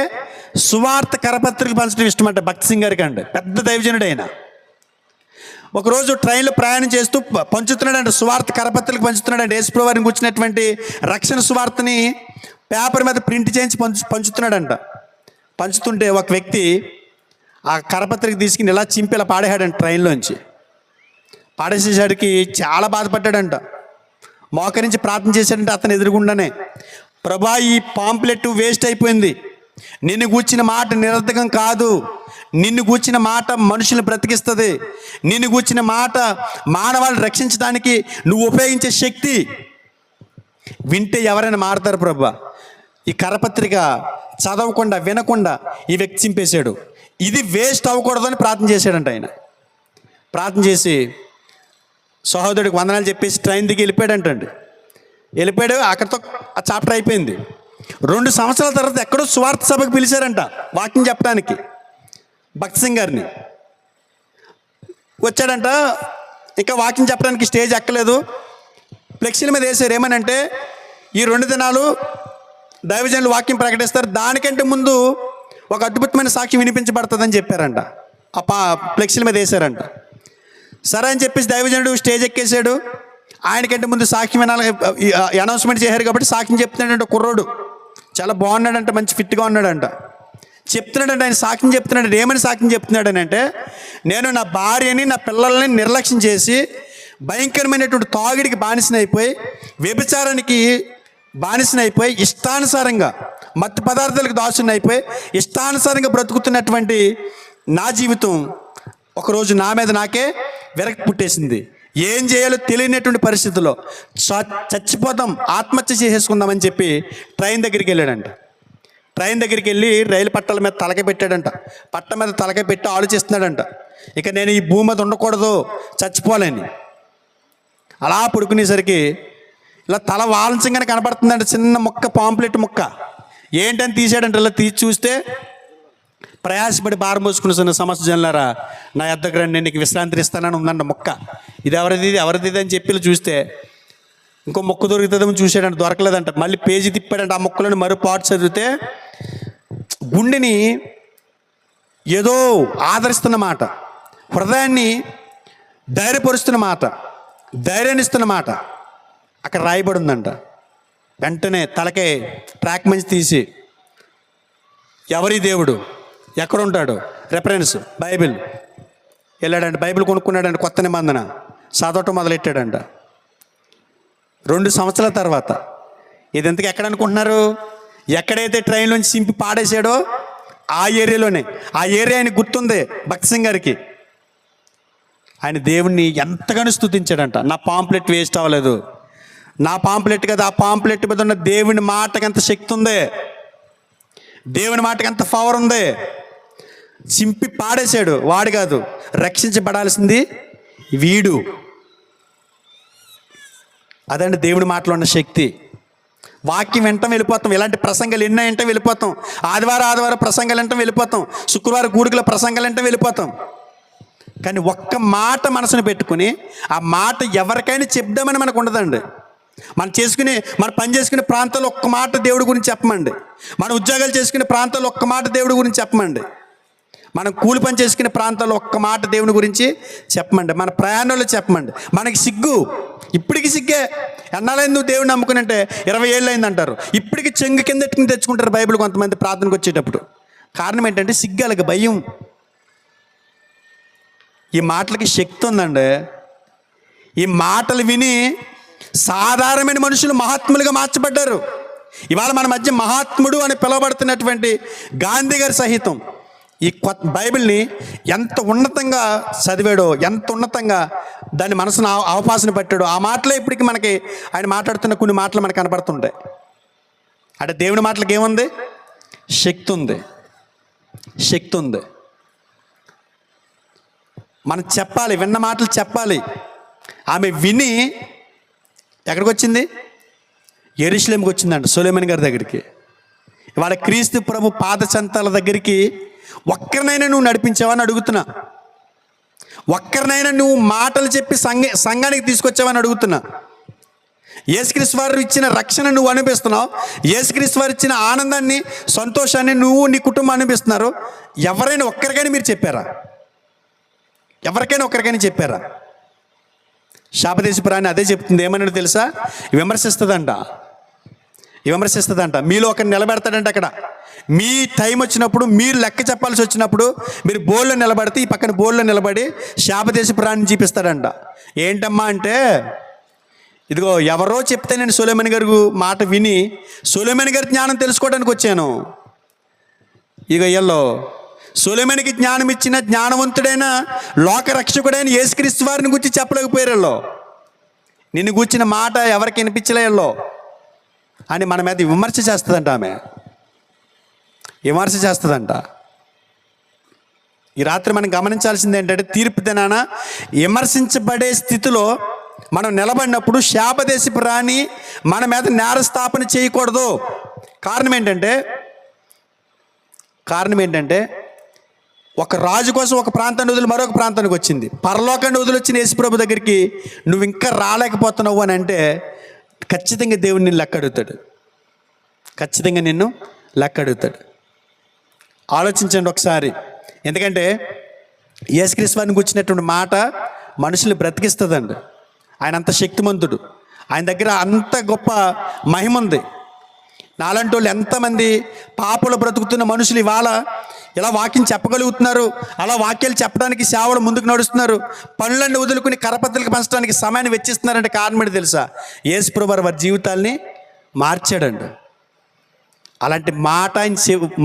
సువార్త కరపత్రికలు పంచడం ఇష్టమంట భక్తి సింగ్ గారికి అండి. పెద్ద దైవజనుడు ఆయన. ఒకరోజు ట్రైన్లో ప్రయాణం చేస్తూ పంచుతున్నాడంట, సువార్త కరపత్రికలు పంచుతున్నాడంట. యేసుప్రభువు వారిని కూర్చున్నటువంటి రక్షణ సువార్తని పేపర్ మీద ప్రింట్ చేయించి పంచుతున్నాడంట. పంచుతుంటే ఒక వ్యక్తి ఆ కరపత్రిక తీసుకుని ఇలా చింపి ఇలా పాడేశాడంట. ట్రైన్లోంచి పాడేసేసరికి చాలా బాధపడ్డాడంట. మోకరించి ప్రార్థన చేశాడంటే అతను ఎదురుగుండానే, ప్రభా ఈ పాంప్లెట్ వేస్ట్ అయిపోయింది, నిన్ను గూర్చిన మాట నిరర్థకం కాదు, నిన్ను గూర్చిన మాట మనుషులను బ్రతికిస్తుంది, నిన్ను గూర్చిన మాట మానవాళ్ళని రక్షించడానికి నువ్వు ఉపయోగించే శక్తి, వింటే ఎవరైనా మారుతారు ప్రభా. ఈ కరపత్రిక చదవకుండా వినకుండా ఈ వ్యక్తి చింపేశాడు, ఇది వేస్ట్ అవ్వకూడదని ప్రార్థన చేశాడంట. ఆయన ప్రార్థన చేసి సహోదరుడికి వందనాలు చెప్పేసి ట్రైన్ దిగి వెళ్ళిపోయాడంటండి. వెళ్ళిపోయాడు, అక్కడితో ఆ చాప్టర్ అయిపోయింది. 2 సంవత్సరాల తర్వాత ఎక్కడో స్వార్థ సభకు పిలిచారంట వాక్యం చెప్పడానికి. భక్తి సింగ్ గారిని వచ్చాడంట. ఇంకా వాక్యం చెప్పడానికి స్టేజ్ ఎక్కలేదు, ఫ్లెక్సీల మీద వేసారు. ఏమనంటే ఈ 2 దినాలు దైవజనులు వాక్యం ప్రకటిస్తారు, దానికంటే ముందు ఒక అద్భుతమైన సాక్ష్యం వినిపించబడుతుందని చెప్పారంట. ఆ ఫ్లెక్సీల మీద వేసారంట. సరే అని చెప్పేసి దైవజనుడు స్టేజ్ ఎక్కేసాడు. ఆయనకంటే ముందు సాక్ష్యం వినాలి, అనౌన్స్మెంట్ చేశారు కాబట్టి సాక్ష్యం చెప్తున్నాడంట. కుర్రోడు చాలా బాగున్నాడంట, మంచి ఫిట్గా ఉన్నాడంట. చెప్తున్నాడంట, ఆయన సాక్ష్యం చెప్తున్నాడు. ఏమని సాక్ష్యం చెప్తున్నాడని అంటే, నేను నా భార్యని నా పిల్లల్ని నిర్లక్ష్యం చేసి భయంకరమైనటువంటి తాగిడికి బానిసనైపోయి, వ్యభిచారానికి బానిసనైపోయి, ఇష్టానుసారంగా మత్తు పదార్థాలకు దాసునైపోయి ఇష్టానుసారంగా బ్రతుకుతున్నటువంటి నా జీవితం ఒకరోజు నా మీద నాకే విరక్తి పుట్టేసింది. ఏం చేయాలో తెలియనటువంటి పరిస్థితుల్లో చచ్చిపోతాం, ఆత్మహత్య చేసేసుకుందామని చెప్పి ట్రైన్ దగ్గరికి వెళ్ళాడంట. ట్రైన్ దగ్గరికి వెళ్ళి రైలు పట్టాల మీద తలక పెట్టాడంట. పట్ట మీద తలక పెట్టి ఆలోచిస్తున్నాడంట, ఇక నేను ఈ భూమి మీద ఉండకూడదు, చచ్చిపోలేని. అలా పడుకునేసరికి ఇలా తల వాల్చంగానే కనపడుతుందంట చిన్న ముక్క, పాంప్లెట్ ముక్క. ఏంటని తీసాడంట. ఇలా తీసి చూస్తే, ప్రయాసపడి భారం మోసుకున్న సమస్య జనులారా నా యొద్దకు రండి, నేను నీకు విశ్రాంతి ఇస్తానని ఉందంట ముక్క. ఇది ఎవరిది అని చెప్పి చూస్తే ఇంకో మొక్క దొరుకుతుందేమో చూసాడంట, దొరకలేదంట. మళ్ళీ పేజీ తిప్పాడంట. ఆ మొక్కలను మరో పాటు చదివితే గుండెని ఏదో ఆదరిస్తున్న మాట, హృదయాన్ని ధైర్యపరుస్తున్న మాట, ధైర్యాన్ని ఇస్తున్న మాట అక్కడ రాయబడి ఉందంట. వెంటనే తలకే ట్రాక్ మంచి తీసి, ఎవరి దేవుడు, ఎక్కడ ఉంటాడు, రెఫరెన్స్ బైబిల్ వెళ్ళాడంట. బైబిల్ కొనుక్కున్నాడంట, కొత్త నిబంధన చదవటం మొదలెట్టాడంట. 2 సంవత్సరాల తర్వాత ఇది ఎంతకు ఎక్కడ అనుకుంటున్నారు? ఎక్కడైతే ట్రైన్ నుంచి సింపి పాడేసాడో ఆ ఏరియాలోనే. ఆ ఏరియా ఆయనకు గుర్తుంది భక్తి సింగ్ గారికి. ఆయన దేవుణ్ణి ఎంతగానో స్తుతించాడంట. నా పాంప్లెట్ వేస్ట్ అవ్వలేదు, నా పాంప్లెట్ కదా, ఆ పాంప్లెట్ మీద ఉన్న దేవుని మాటకి ఎంత శక్తి ఉంది, దేవుని మాటకి ఎంత పవర్ ఉంది. చింపి పాడేశాడు వాడు కాదు, రక్షించబడాల్సింది వీడు. అదండి దేవుని మాటలో ఉన్న శక్తి. వాక్యం వెంటనే వెళ్ళిపోతాం. ఇలాంటి ప్రసంగాలు ఎన్నో వెంట వెళ్ళిపోతాం. ఆదివారం ప్రసంగాలు వెంట వెళ్ళిపోతాం. శుక్రవారం కూడికల ప్రసంగాలు వెంట వెళ్ళిపోతాం. కానీ ఒక్క మాట మనసును పెట్టుకుని ఆ మాట ఎవరికైనా చెప్దామని మనకు ఉండదండి. మన పని చేసుకునే ప్రాంతాల్లో ఒక్క మాట దేవుడి గురించి చెప్పమండి. మన ఉద్యోగాలు చేసుకునే ప్రాంతాల్లో ఒక్క మాట దేవుడి గురించి చెప్పమండి. మనం కూలి పని చేసుకునే ప్రాంతాల్లో ఒక్క మాట దేవుని గురించి చెప్పమండి. మన ప్రయాణంలో చెప్పమండి. మనకి సిగ్గు, ఇప్పటికి సిగ్గే. ఎన్నాళ్ళైంది నువ్వు దేవుడిని నమ్ముకుని అంటే 20 ఏళ్ళు అయింది అంటారు. ఇప్పటికి చెంగు కింద ఎట్టుకుని తెచ్చుకుంటారు బైబిల్ కొంతమంది ప్రార్థనకు వచ్చేటప్పుడు. కారణం ఏంటంటే సిగ్గాలకి, భయం. ఈ మాటలకి శక్తి ఉందండి. ఈ మాటలు విని సాధారణమైన మనుషులు మహాత్ములుగా మార్చబడ్డారు. ఇవాళ మన మధ్య మహాత్ముడు అని పిలువబడుతున్నటువంటి గాంధీ గారి సహితం ఈ బైబిల్ని ఎంత ఉన్నతంగా చదివాడో, ఎంత ఉన్నతంగా దాన్ని మనసును అవకాశం పట్టాడో, ఆ మాటలే ఇప్పటికీ మనకి ఆయన మాట్లాడుతున్న కొన్ని మాటలు మనకు కనపడుతుంటాయి. అంటే దేవుని మాటలకు ఏముంది? శక్తి ఉంది, శక్తి ఉంది. మనం చెప్పాలి, విన్న మాటలు చెప్పాలి. ఆమె విని ఎక్కడికి వచ్చింది? యెరూషలేముకి వచ్చిందంట, సొలొమోను గారి దగ్గరికి. ఇవాళ క్రీస్తు ప్రభు పాద చెంతల దగ్గరికి ఒక్కరినైనా నువ్వు నడిపించావని అడుగుతున్నా. ఒక్కరినైనా నువ్వు మాటలు చెప్పి సంఘానికి తీసుకొచ్చావని అడుగుతున్నా. యేసుక్రీస్తు వారు ఇచ్చిన రక్షణ నువ్వు అనిపిస్తున్నావు. యేసుక్రీస్తు వారు ఇచ్చిన ఆనందాన్ని, సంతోషాన్ని నువ్వు నీ కుటుంబం అనిపిస్తున్నారు. ఎవరైనా ఒక్కరికైనా మీరు చెప్పారా? ఎవరికైనా ఒక్కరికైనా చెప్పారా? శాపదేశపు రాణి అదే చెప్తుంది. ఏమన్నాడు తెలుసా? విమర్శిస్తుందంట. మీలో ఒకరిని నిలబెడతాడంట. అక్కడ మీ టైం వచ్చినప్పుడు, మీరు లెక్క చెప్పాల్సి వచ్చినప్పుడు, మీరు బోర్డులో నిలబడితే ఈ పక్కన బోర్డులో నిలబడి శాపదేశపు రాణిని చూపిస్తాడంట. ఏంటమ్మా అంటే, ఇదిగో ఎవరో చెప్తే నేను సొలొమోను గారి మాట విని సొలొమోను గారి జ్ఞానం తెలుసుకోవడానికి వచ్చాను. ఇక వీళ్ళు సొలొమోనుకి జ్ఞానం ఇచ్చిన జ్ఞానవంతుడైన లోకరక్షకుడైన యేసుక్రీస్తు వారిని గురించి చెప్పలేకపోయారు. వీళ్ళు నిన్ను కూర్చిన మాట ఎవరికి వినిపించలే వీళ్ళు అని మన మీద విమర్శ చేస్తుందంట. ఆమె విమర్శ చేస్తుందంట. ఈ రాత్రి మనం గమనించాల్సింది ఏంటంటే, తీర్పు దినాన విమర్శించబడే స్థితిలో మనం నిలబడినప్పుడు శాపదేశపు రాణి మన మీద నేరస్థాపన చేయకూడదు. కారణం ఏంటంటే ఒక రాజు కోసం ఒక ప్రాంతాన్ని వదిలి మరొక ప్రాంతానికి వచ్చింది. పరలోకాన్ని వదిలి వచ్చిన యేసుప్రభు దగ్గరికి నువ్వు ఇంకా రాలేకపోతున్నావు అని అంటే ఖచ్చితంగా దేవుడు నిన్ను లెక్క అడుగుతాడు. ఆలోచించండి ఒకసారి. ఎందుకంటే యేసుక్రీస్తు వారిని కూర్చున్నటువంటి మాట మనుషులు బ్రతికిస్తుందండి. ఆయన అంత శక్తిమంతుడు. ఆయన దగ్గర అంత గొప్ప మహిమ ఉంది. నాలాంటి వాళ్ళు ఎంతమంది పాపలు బ్రతుకుతున్న మనుషులు ఇవాళ ఇలా వాక్యం చెప్పగలుగుతున్నారు. అలా వాక్యాలు చెప్పడానికి సేవలు ముందుకు నడుస్తున్నారు. పనులన్నీ వదులుకుని కరపత్రులకు పంచడానికి సమయాన్ని వెచ్చిస్తున్నారంటే కారణం ఏంటి తెలుసా? యేసుప్రభు వారి జీవితాల్ని మార్చాడండి. అలాంటి మాట ఆయన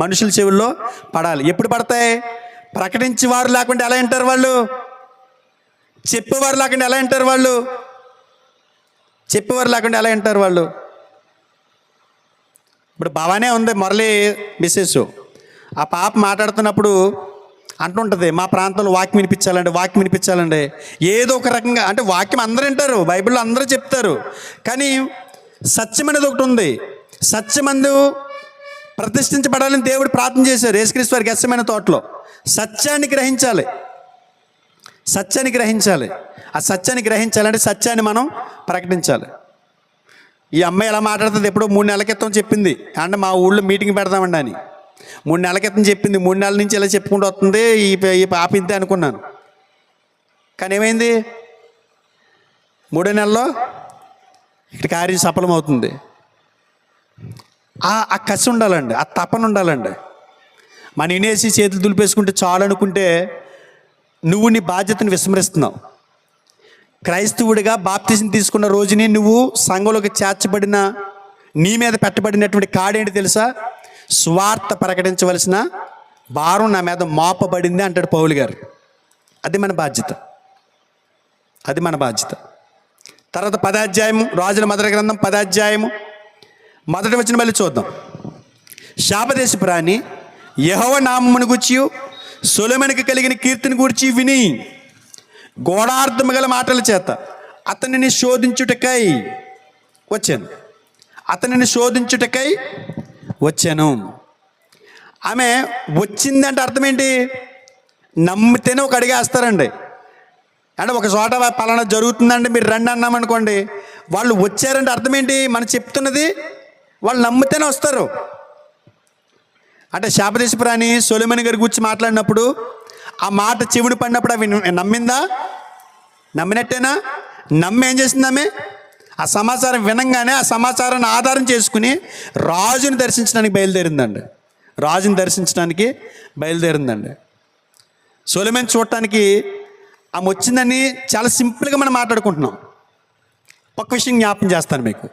మనుషుల చెవుల్లో పడాలి. ఎప్పుడు పడతాయి? ప్రకటించేవారు లేకుండా ఎలా వింటారు వాళ్ళు? చెప్పేవారు లేకుండా ఎలా వింటారు వాళ్ళు? ఇప్పుడు భవానే ఉంది, మురళి మిస్సెస్. ఆ పాప మాట్లాడుతున్నప్పుడు అంటుంటుంది, మా ప్రాంతంలో వాక్యం వినిపించాలండి. ఏదో ఒక రకంగా అంటే వాక్యం అందరూ వింటారు, బైబిల్లో అందరూ చెప్తారు. కానీ సత్యం అనేది ఒకటి ఉంది. సత్యమందు ప్రతిష్ఠించబడాలని దేవుడు ప్రార్థన చేశారు యేసుక్రీస్తు వారి గెత్సెమనే తోటలో. సత్యాన్ని గ్రహించాలి. ఆ సత్యాన్ని గ్రహించాలంటే సత్యాన్ని మనం ప్రకటించాలి. ఈ అమ్మాయి ఎలా మాట్లాడుతుంది? ఎప్పుడో 3 నెలల క్రితం చెప్పింది, అంటే మా ఊళ్ళో మీటింగ్ పెడదామండి అని. 3 నెలల క్రితం చెప్పింది. 3 నెలల నుంచి ఇలా చెప్పుకుంటూ వస్తుంది. ఈ పాప ఇంతే అనుకున్నాను. కానీ ఏమైంది? 3వ నెలలో ఇక్కడ కార్యం సఫలమవుతుంది. ఆ కసి ఉండాలండి, ఆ తపన ఉండాలండి. మన వినేసి చేతులు దులిపేసుకుంటే చాలు అనుకుంటే నువ్వు నీ బాధ్యతను విస్మరిస్తున్నావు. క్రైస్తవుడిగా బాప్తిసం తీసుకున్న రోజుని నువ్వు సంఘంలోకి చేర్చబడిన నీ మీద పెట్టబడినటువంటి కాడేంటి తెలుసా? స్వార్థ ప్రకటించవలసిన భారం నా మీద మోపబడింది అంటాడు పౌలు గారు. అది మన బాధ్యత. తర్వాత 10వ అధ్యాయము, రాజుల మొదటి గ్రంథం 10వ అధ్యాయము 1వ వచనం మళ్ళీ చూద్దాం. శాపదేశపు రాణి యెహోవా నామమును గూర్చి సొలొమోనుకు కలిగిన కీర్తిని గూర్చి విని గూఢార్థము గల మాటల చేత అతనిని శోధించుటకై వచ్చాను. ఆమె వచ్చిందంటే అర్థం ఏంటి? నమ్మితేనే ఒక అడిగేస్తారండి. అంటే ఒక చోట పలానా జరుగుతుందంటే మీరు రండి అన్నామనుకోండి, వాళ్ళు వచ్చారంటే అర్థం ఏంటి? మనం చెప్తున్నది వాళ్ళు నమ్మితేనే వస్తారు. అంటే శాపదేశపు రాణి సొలొమోను గారి గురించి మాట్లాడినప్పుడు ఆ మాట చెవిని పడినప్పుడు అవి నమ్మినట్టేనా? నమ్మి ఏం చేసింది ఆమె? ఆ సమాచారం వినంగానే ఆ సమాచారాన్ని ఆధారం చేసుకుని రాజుని దర్శించడానికి బయలుదేరిందండి. సొలొమోను చూడటానికి ఆమె వచ్చిందని చాలా సింపుల్గా మనం మాట్లాడుకుంటున్నాం. ఒక విషయం జ్ఞాపకం చేస్తాను మీకు.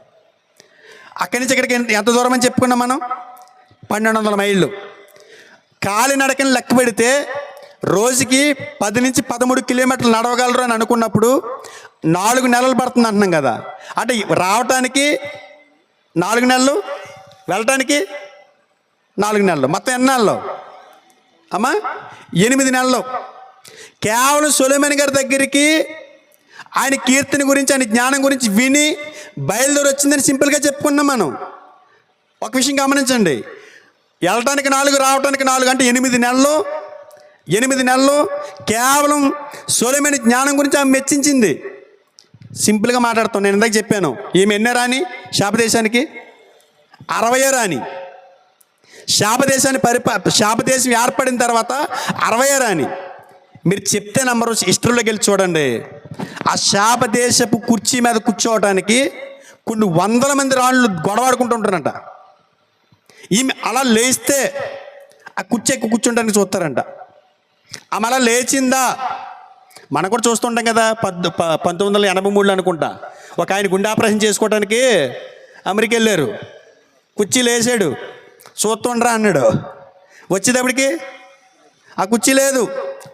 అక్కడి నుంచి ఇక్కడికి ఎంత దూరం అని చెప్పుకున్నాం మనం? 1200 మైళ్ళు. కాలినడకని లెక్క పెడితే రోజుకి 10 నుంచి 13 కిలోమీటర్లు నడవగలరు అని అనుకున్నప్పుడు 4 నెలలు పడుతుంది అంటున్నాం కదా. అంటే రావటానికి 4 నెలలు, వెళ్ళటానికి 4 నెలలు, మొత్తం ఎన్ని నెలలు అమ్మా? 8 నెలలు. కేవలం సొలొమోను గారి దగ్గరికి ఆయన కీర్తన గురించి, ఆయన జ్ఞానం గురించి విని బయలుదేరి వచ్చిందని సింపుల్గా చెప్పుకున్నాం మనం. ఒక విషయం గమనించండి, వెళ్ళటానికి 4 రావటానికి 4 అంటే 8 నెలలు. 8 నెలలు కేవలం సొలొమోను జ్ఞానం గురించి ఆమె మెచ్చించింది. సింపుల్గా మాట్లాడుతాం. నేను ఇందాక చెప్పాను, ఈమె ఎన్నో రాని శాపదేశానికి 60 రాని. శాపదేశం ఏర్పడిన తర్వాత 60 రాని. మీరు చెప్తే నంబరు హిస్టరీలోకి వెళ్ళి చూడండి. ఆ శాపదేశపు కుర్చీ మీద కూర్చోవటానికి కొన్ని 100 మంది రాళ్ళు గొడవాడుకుంటూ ఉంటారంట. ఈమె అలా లేస్తే ఆ కుర్చీ ఎక్కువ కూర్చుంటానికి చూస్తారంట. ఆమె అలా లేచిందా, మనం కూడా చూస్తుంటాం కదా. 1983 అనుకుంటా ఒక ఆయన గుండె ఆపరేషన్ చేసుకోవడానికి అమెరికా వెళ్ళారు. కుర్చీ లేచాడు, చూస్తుండ్రా అన్నాడు. వచ్చేటప్పటికి ఆ కుర్చీ లేదు,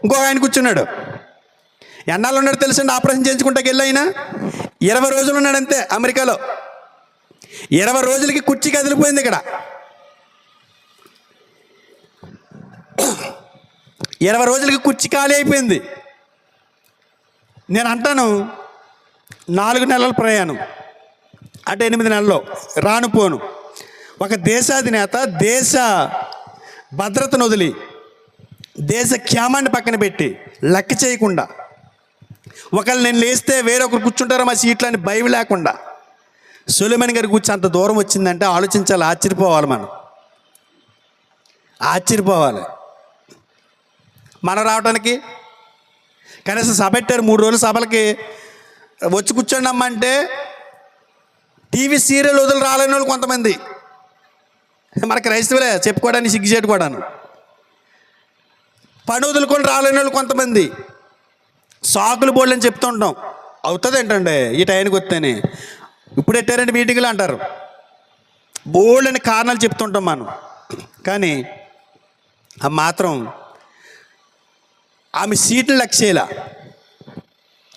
ఇంకో ఆయన కూర్చున్నాడు. ఎన్నాళ్ళు ఉన్నాడు తెలుసండి ఆపరేషన్ చేయించుకుంటాకి వెళ్ళి ఆయన 20 రోజులు ఉన్నాడు అంతే అమెరికాలో. 20 రోజులకి కుర్చీ కదిలిపోయింది ఇక్కడ. 20 రోజులకి కుర్చీ ఖాళీ అయిపోయింది. నేను అంటాను 4 నెలల ప్రయాణం అంటే 8 నెలల్లో రాను పోను. ఒక దేశాధినేత దేశ భద్రతను వదిలి, దేశ క్షేమాన్ని పక్కన పెట్టి, లెక్క చేయకుండా, ఒకళ్ళు నేను లేస్తే వేరొకరు కూర్చుంటారో మా సీట్లని భయం లేకుండా సొలొమోను గారి కూర్చొని అంత దూరం వచ్చిందంటే ఆలోచించాలి. ఆశ్చర్యపోవాలి, మనం ఆశ్చర్యపోవాలి. మనం రావడానికి కనీసం సభ పెట్టారు, 3 రోజుల సభలకి వచ్చి కూర్చోండి అమ్మంటే టీవీ సీరియల్ వదిలి రాలేని వాళ్ళు కొంతమంది, మన క్రైస్తవులే చెప్పుకోవడానికి సిగ్గుచేటు కూడాను. పని వదులుకొని రాలేని వాళ్ళు కొంతమంది, సాకులు బోల్డ్ అని చెప్తూ ఉంటాం. అవుతుంది ఏంటండి ఈ టైంకి వస్తేనే, ఇప్పుడు ఎట్టారంటే మీటింగ్లు అంటారు, బోల్డ్ అని కారణాలు చెప్తుంటాం మనం. కానీ ఆ మాత్రం ఆమె సీట్లు లక్ష్యేలా,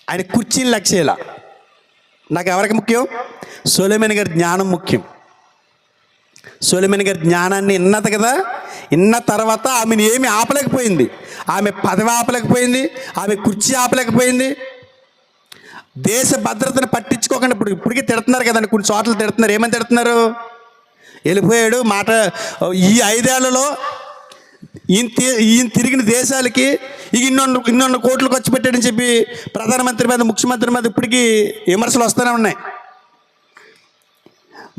ఆయన కుర్చీలు లక్ష్యేలా. నాకు ఎవరికి ముఖ్యం? సొలొమోను గారి జ్ఞానం ముఖ్యం. సొలొమోను గారి జ్ఞానాన్ని విన్నది కదా, విన్న తర్వాత ఆమెను ఏమి ఆపలేకపోయింది. ఆమె పదవి ఆపలేకపోయింది, ఆమె కుర్చీ ఆపలేకపోయింది. దేశ భద్రతను పట్టించుకోకుండా ఇప్పటికీ తిడుతున్నారు కదండి, కొన్ని చోట్ల తిడుతున్నారు. ఏమని తిడుతున్నారు? వెళ్ళిపోయాడు మాట. ఈ 5 ఏళ్లలో ఈయన తిరిగిన దేశాలకి ఇన్నొన్న కోట్లు ఖర్చు పెట్టాడని చెప్పి ప్రధానమంత్రి మీద, ముఖ్యమంత్రి మీద ఇప్పటికీ విమర్శలు వస్తూనే ఉన్నాయి.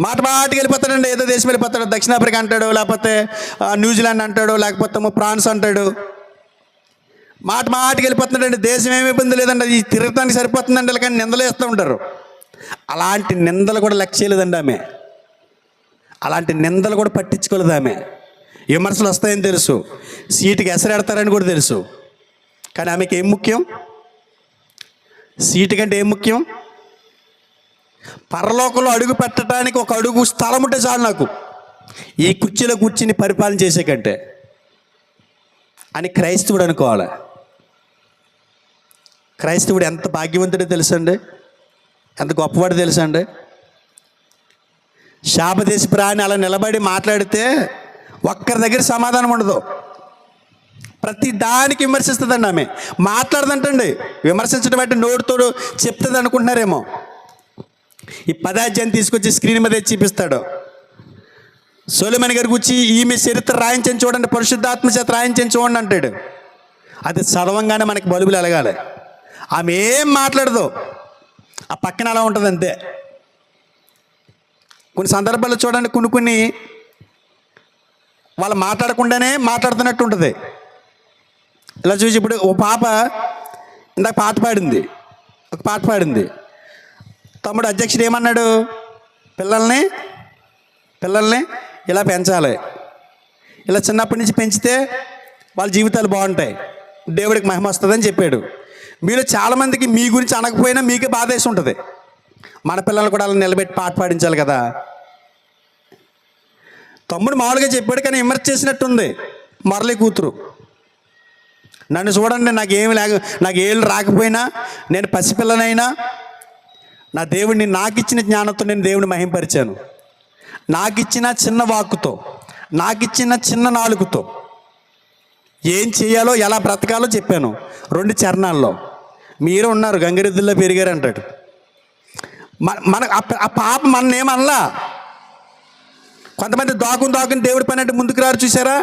మాటికి వెళ్ళిపోతాడండి, ఏదో దేశం వెళ్ళిపోతాడు. దక్షిణాఫ్రికా అంటాడు, లేకపోతే న్యూజిలాండ్ అంటాడు, లేకపోతే ఫ్రాన్స్ అంటాడు. మాటికి వెళ్ళిపోతున్నాడండి. దేశం ఏమి ఇబ్బంది లేదండి, ఈ తిరగటానికి సరిపోతుందండి. కానీ నిందలు వేస్తూ ఉంటారు. అలాంటి నిందలు కూడా లెక్క చేయలేదండి ఆమె. అలాంటి నిందలు కూడా పట్టించుకోలేదు ఆమె. విమర్శలు వస్తాయని తెలుసు, సీటుకి ఎసరెడతారని కూడా తెలుసు. కానీ ఆమెకి ఏం ముఖ్యం? సీటు కంటే ఏం ముఖ్యం? పరలోకంలో అడుగు పెట్టడానికి ఒక అడుగు స్థలం ఉంటే చాలు నాకు, ఈ కుర్చీలో కూర్చుని పరిపాలన చేసే కంటే అని క్రైస్తవుడు అనుకోవాలి. క్రైస్తవుడు ఎంత భాగ్యవంతుడో తెలుసండి, ఎంత గొప్పవాడో తెలుసండి. శాపదేశ ప్రాణి అలా నిలబడి మాట్లాడితే ఒక్కరి దగ్గర సమాధానం ఉండదు. ప్రతి దానికి విమర్శిస్తుందండి ఆమె. మాట్లాడదంటండి. విమర్శించడం అంటే నోటితోడు చెప్తుంది అనుకుంటున్నారేమో. ఈ 10వ అధ్యాయం తీసుకొచ్చి స్క్రీన్ మీద చూపిస్తాడు. సొలొమోను గారి గురించి ఈమె చరిత్ర రాయించని చూడండి, పరిశుద్ధాత్మ చేత రాయించని చూడండి అంటాడు. అది చదవంగానే మనకి బలుబులు ఎలగాలి. ఆమె ఏం మాట్లాడదు, ఆ పక్కన అలా ఉంటుంది అంతే. కొన్ని సందర్భాల్లో చూడండి, కొన్ని వాళ్ళు మాట్లాడకుండానే మాట్లాడుతున్నట్టు ఉంటుంది. ఇలా చూసి ఇప్పుడు ఓ పాప ఇందాక ఒక పాట పాడింది. తమ్ముడు అధ్యక్షుడు ఏమన్నాడు? పిల్లల్ని ఇలా పెంచాలి, ఇలా చిన్నప్పటి నుంచి పెంచితే వాళ్ళ జీవితాలు బాగుంటాయి, దేవుడికి మహిమ వస్తుందని చెప్పాడు. మీలో చాలామందికి మీ గురించి అనకపోయినా మీకే బాధేసి ఉంటుంది. మన పిల్లలు కూడా అలా నిలబెట్టి పాట పాడించాలి కదా. తమ్ముడు మామూలుగా చెప్పాడు, కానీ విమర్శ చేసినట్టుంది మురళి కూతురు. నన్ను చూడండి, నాకు ఏళ్ళు రాకపోయినా, నేను పసిపిల్లనైనా నా దేవుడిని, నాకిచ్చిన జ్ఞానంతో నేను దేవుడిని మహింపరిచాను. నాకిచ్చిన చిన్న వాక్కుతో, నాకిచ్చిన చిన్న నాలుగుతో ఏం చేయాలో ఎలా బ్రతకాలో చెప్పాను 2 చరణాల్లో. మీరు ఉన్నారు గంగిరెద్దుల్లో పెరిగారు అంటాడు. మన ఆ పాప మననేమనలా. కొంతమంది దాకుని దేవుడి పని అంటే ముందుకు రారు చూసారా,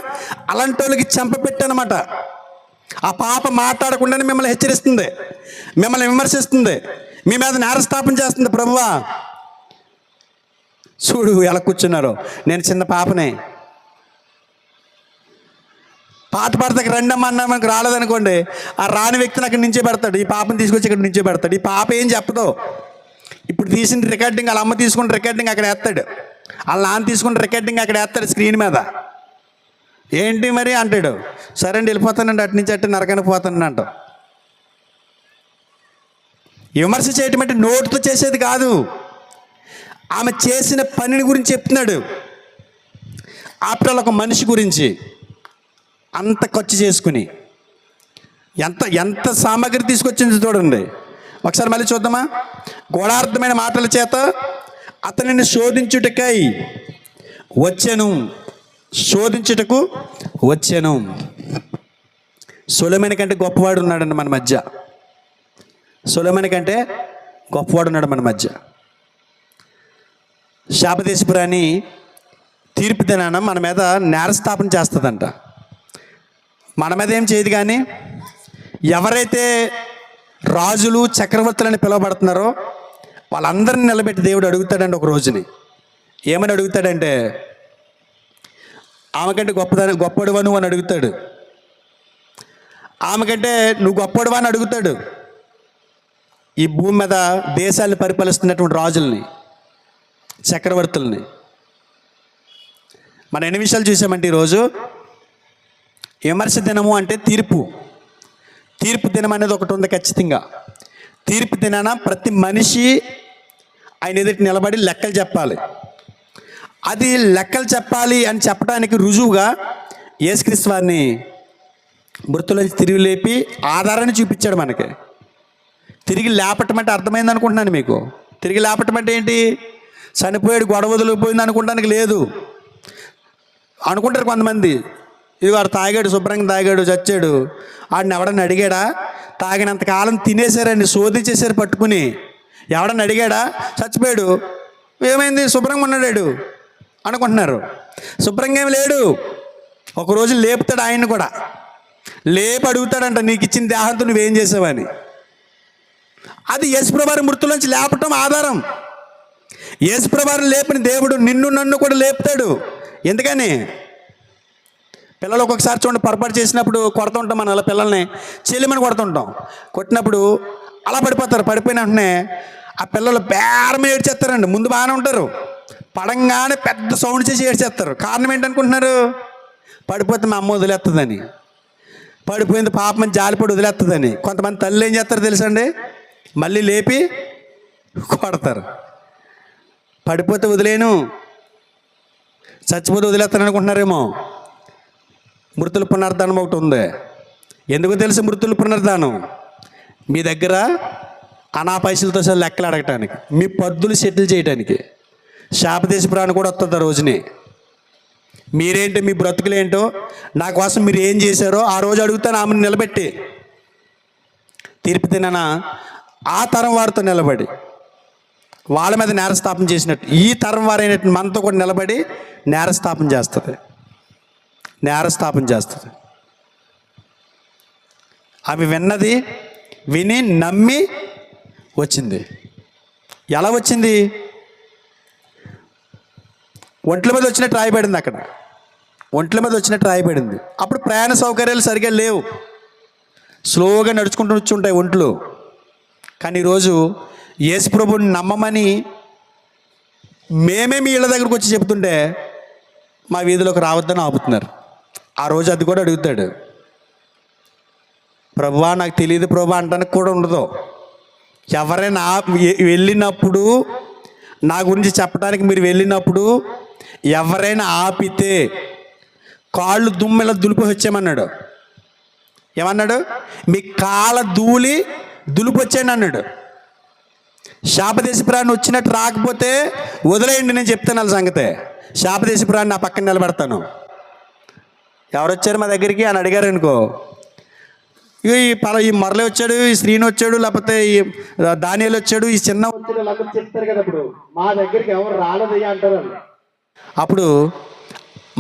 అలాంటి వాళ్ళకి చంపపెట్టానమాట. ఆ పాప మాట్లాడకుండానే మిమ్మల్ని హెచ్చరిస్తుంది, మిమ్మల్ని విమర్శిస్తుంది, మీ మీద నేరస్థాపన చేస్తుంది. ప్రభువా చూడు ఎలా కూర్చున్నారు, నేను చిన్న పాపనే. పాట పాడతాకి రెండమ్మ అన్న మనకు రాలేదనుకోండి, ఆ రాని వ్యక్తిని అక్కడి నుంచే పెడతాడు, ఈ పాపను తీసుకొచ్చి ఇక్కడ నుంచే పెడతాడు. ఈ పాప ఏం చెప్పదు. ఇప్పుడు తీసిన రికార్డింగ్ వాళ్ళ అమ్మ తీసుకున్న రికార్డింగ్ అక్కడ వేస్తాడు, వాళ్ళ నాన్న తీసుకున్న రికార్డింగ్ అక్కడ వేస్తాడు స్క్రీన్ మీద. ఏంటి మరి అంటాడు, సరే అండి వెళ్ళిపోతానండి, అటు నుంచి అటు నరకానికి పోతానండి అంటాం. విమర్శ చేయటం అంటే నోటితో చేసేది కాదు, ఆమె చేసిన పనిని గురించి చెప్తున్నాడు. ఆఫ్టర్ ఆల్ ఒక మనిషి గురించి అంత ఖర్చు చేసుకుని ఎంత సామాగ్రి తీసుకొచ్చింది చూడండి. ఒకసారి మళ్ళీ చూద్దామా. గూఢార్థమైన మాటల చేత అతనిని శోధించుటకై వచ్చెను, శోధించుటకు వచ్చాను. సొలొమోను కంటే గొప్పవాడు ఉన్నాడండి మన మధ్య. సొలొమోను కంటే గొప్పవాడు ఉన్నాడు మన మధ్య. శాపదేశపురాణి తీర్పు దినాన మన మీద నేరస్థాపన చేస్తుందంట. మన మీద ఏం చేయదు, కానీ ఎవరైతే రాజులు చక్రవర్తులని పిలువబడుతున్నారో వాళ్ళందరిని నిలబెట్టి దేవుడు అడుగుతాడండి ఒక రోజుని. ఏమని అడుగుతాడంటే, ఆమెకంటే గొప్పడువా నువ్వు అని అడుగుతాడు. ఆమెకంటే నువ్వు గొప్పడువా అని అడుగుతాడు. ఈ భూమి మీద దేశాలను పరిపాలిస్తున్నటువంటి రాజుల్ని, చక్రవర్తుల్ని. మనం ఎన్ని విషయాలు చూసామంటే ఈరోజు విమర్శ దినము అంటే తీర్పు దినం అనేది ఒకటి ఉంది ఖచ్చితంగా. తీర్పు దినాన ప్రతి మనిషి ఆయన ఎదుటి నిలబడి లెక్కలు చెప్పాలి. అది లెక్కలు చెప్పాలి అని చెప్పడానికి రుజువుగా యేసుక్రీస్తు వారిని మృతులోంచి తిరిగి లేపి ఆధారాన్ని చూపించాడు మనకి. తిరిగి లేపటం అంటే అర్థమైంది అనుకుంటున్నాను మీకు. తిరిగి లేపటం అంటే ఏంటి, చనిపోయాడు గొడవ వదిలిపోయింది అనుకోవడానికి లేదు. అనుకుంటారు కొంతమంది, ఇది వాడు తాగాడు, శుభ్రంగా తాగాడు, చచ్చాడు, ఆడిని ఎవడన్నా అడిగాడా? తాగినంతకాలం తినేశారండి, శోధించేశారు పట్టుకుని. ఎవడన్నా అడిగాడా? చచ్చిపోయాడు, ఏమైంది, శుభ్రంగా ఉన్నాడు అనుకుంటున్నారు. శుభ్రంగా ఏమి లేడు. ఒకరోజు లేపుతాడు, ఆయన్ని కూడా లేపి అడుగుతాడంట, నీకు ఇచ్చిన దేహంతో నువ్వేం చేసావని. అది యేసుప్రభువారి మృతులోంచి లేపటం ఆధారం. యేసుప్రభువారిని లేపిన దేవుడు నిన్ను నన్ను కూడా లేపుతాడు. ఎందుకని? పిల్లలు ఒక్కొక్కసారి చూడండి, పొరపాటు చేసినప్పుడు కొడుతూ ఉంటాం, మన అలా పిల్లల్ని చెల్లిమని కొడుతుంటాం. కొట్టినప్పుడు అలా పడిపోతారు. పడిపోయిన వెంటనే ఆ పిల్లలు బేరమే ఏడ్చేస్తారండి. ముందు బాగానే ఉంటారు, పడంగానే పెద్ద సౌండ్ చేసి ఏడ్చేస్తారు. కారణం ఏంటనుకుంటున్నారు? పడిపోతే మా అమ్మ వదిలేస్తుందని, పడిపోయింది పాపమని జాలిపడి వదిలేస్తుందని. కొంతమంది తల్లి ఏం చేస్తారు తెలుసండి, మళ్ళీ లేపి కొడతారు. పడిపోతే వదిలేను, చచ్చిపోతే వదిలేస్తాను అనుకుంటున్నారేమో. మృతుల పునరుద్ధానం ఒకటి ఉంది. ఎందుకు తెలుసు మృతుల పునరుద్ధానం? మీ దగ్గర అనా పైసలతో సరే లెక్కలు అడగటానికి, మీ పద్దులు సెటిల్ చేయడానికి. శాపదేశపురాణి కూడా వస్తుంది ఆ రోజుని. మీరేంటో, మీ బ్రతుకులేంటో, నా కోసం మీరు ఏం చేశారో ఆ రోజు అడుగుతాను ఆమెను నిలబెట్టి. తీర్పు తిన ఆ తరం వారితో నిలబడి వాళ్ళ మీద నేరస్థాపన చేసినట్టు ఈ తరం వారైనట్టు మనతో కూడా నిలబడి నేరస్థాపన చేస్తుంది. ఆమె విని నమ్మి వచ్చింది. ఎలా వచ్చింది? ఒంట్ల మీద వచ్చినట్టు రాయబడింది. అక్కడ ఒంట్ల మీద వచ్చినట్టు రాయబడింది. అప్పుడు ప్రయాణ సౌకర్యాలు సరిగ్గా లేవు, స్లోగా నడుచుకుంటూ వచ్చి ఉంటాయి ఒంట్లు. కానీ ఈరోజు యేసుప్రభుని నమ్మమని మేమే మీ ఇళ్ళ దగ్గరకు వచ్చి చెప్తుంటే మా వీధిలోకి రావద్దని ఆపుతున్నారు. ఆ రోజు అది కూడా అడుగుతాడు, ప్రభువా నాకు తెలియదు ప్రభువా అంటానికి కూడా ఉండదు. ఎవరైనా వెళ్ళినప్పుడు, నా గురించి చెప్పడానికి మీరు వెళ్ళినప్పుడు ఎవరైనా ఆపితే కాళ్ళు దుమ్మెలా దులిపి వచ్చామన్నాడు. ఏమన్నాడు? మీ కాళ్ళ ధూళి దులిపి వచ్చాను అన్నాడు. శాపదేశపురాన్ని వచ్చినట్టు రాకపోతే వదిలేయండి, నేను చెప్తాను వాళ్ళ సంగతే. శాపదేశపురాన్ని నా పక్కన నిలబెడతాను. ఎవరు వచ్చారు మా దగ్గరికి అని అడిగారు అనుకో, ఈ మురళి వచ్చాడు, ఈ శ్రీని వచ్చాడు, లేకపోతే ఈ దానియాలు వచ్చాడు, ఈ చిన్న వచ్చాడు, లేకపోతే చెప్తారు కదా. అప్పుడు మా దగ్గరికి ఎవరు రాలేదయ్యా అంటారు. అప్పుడు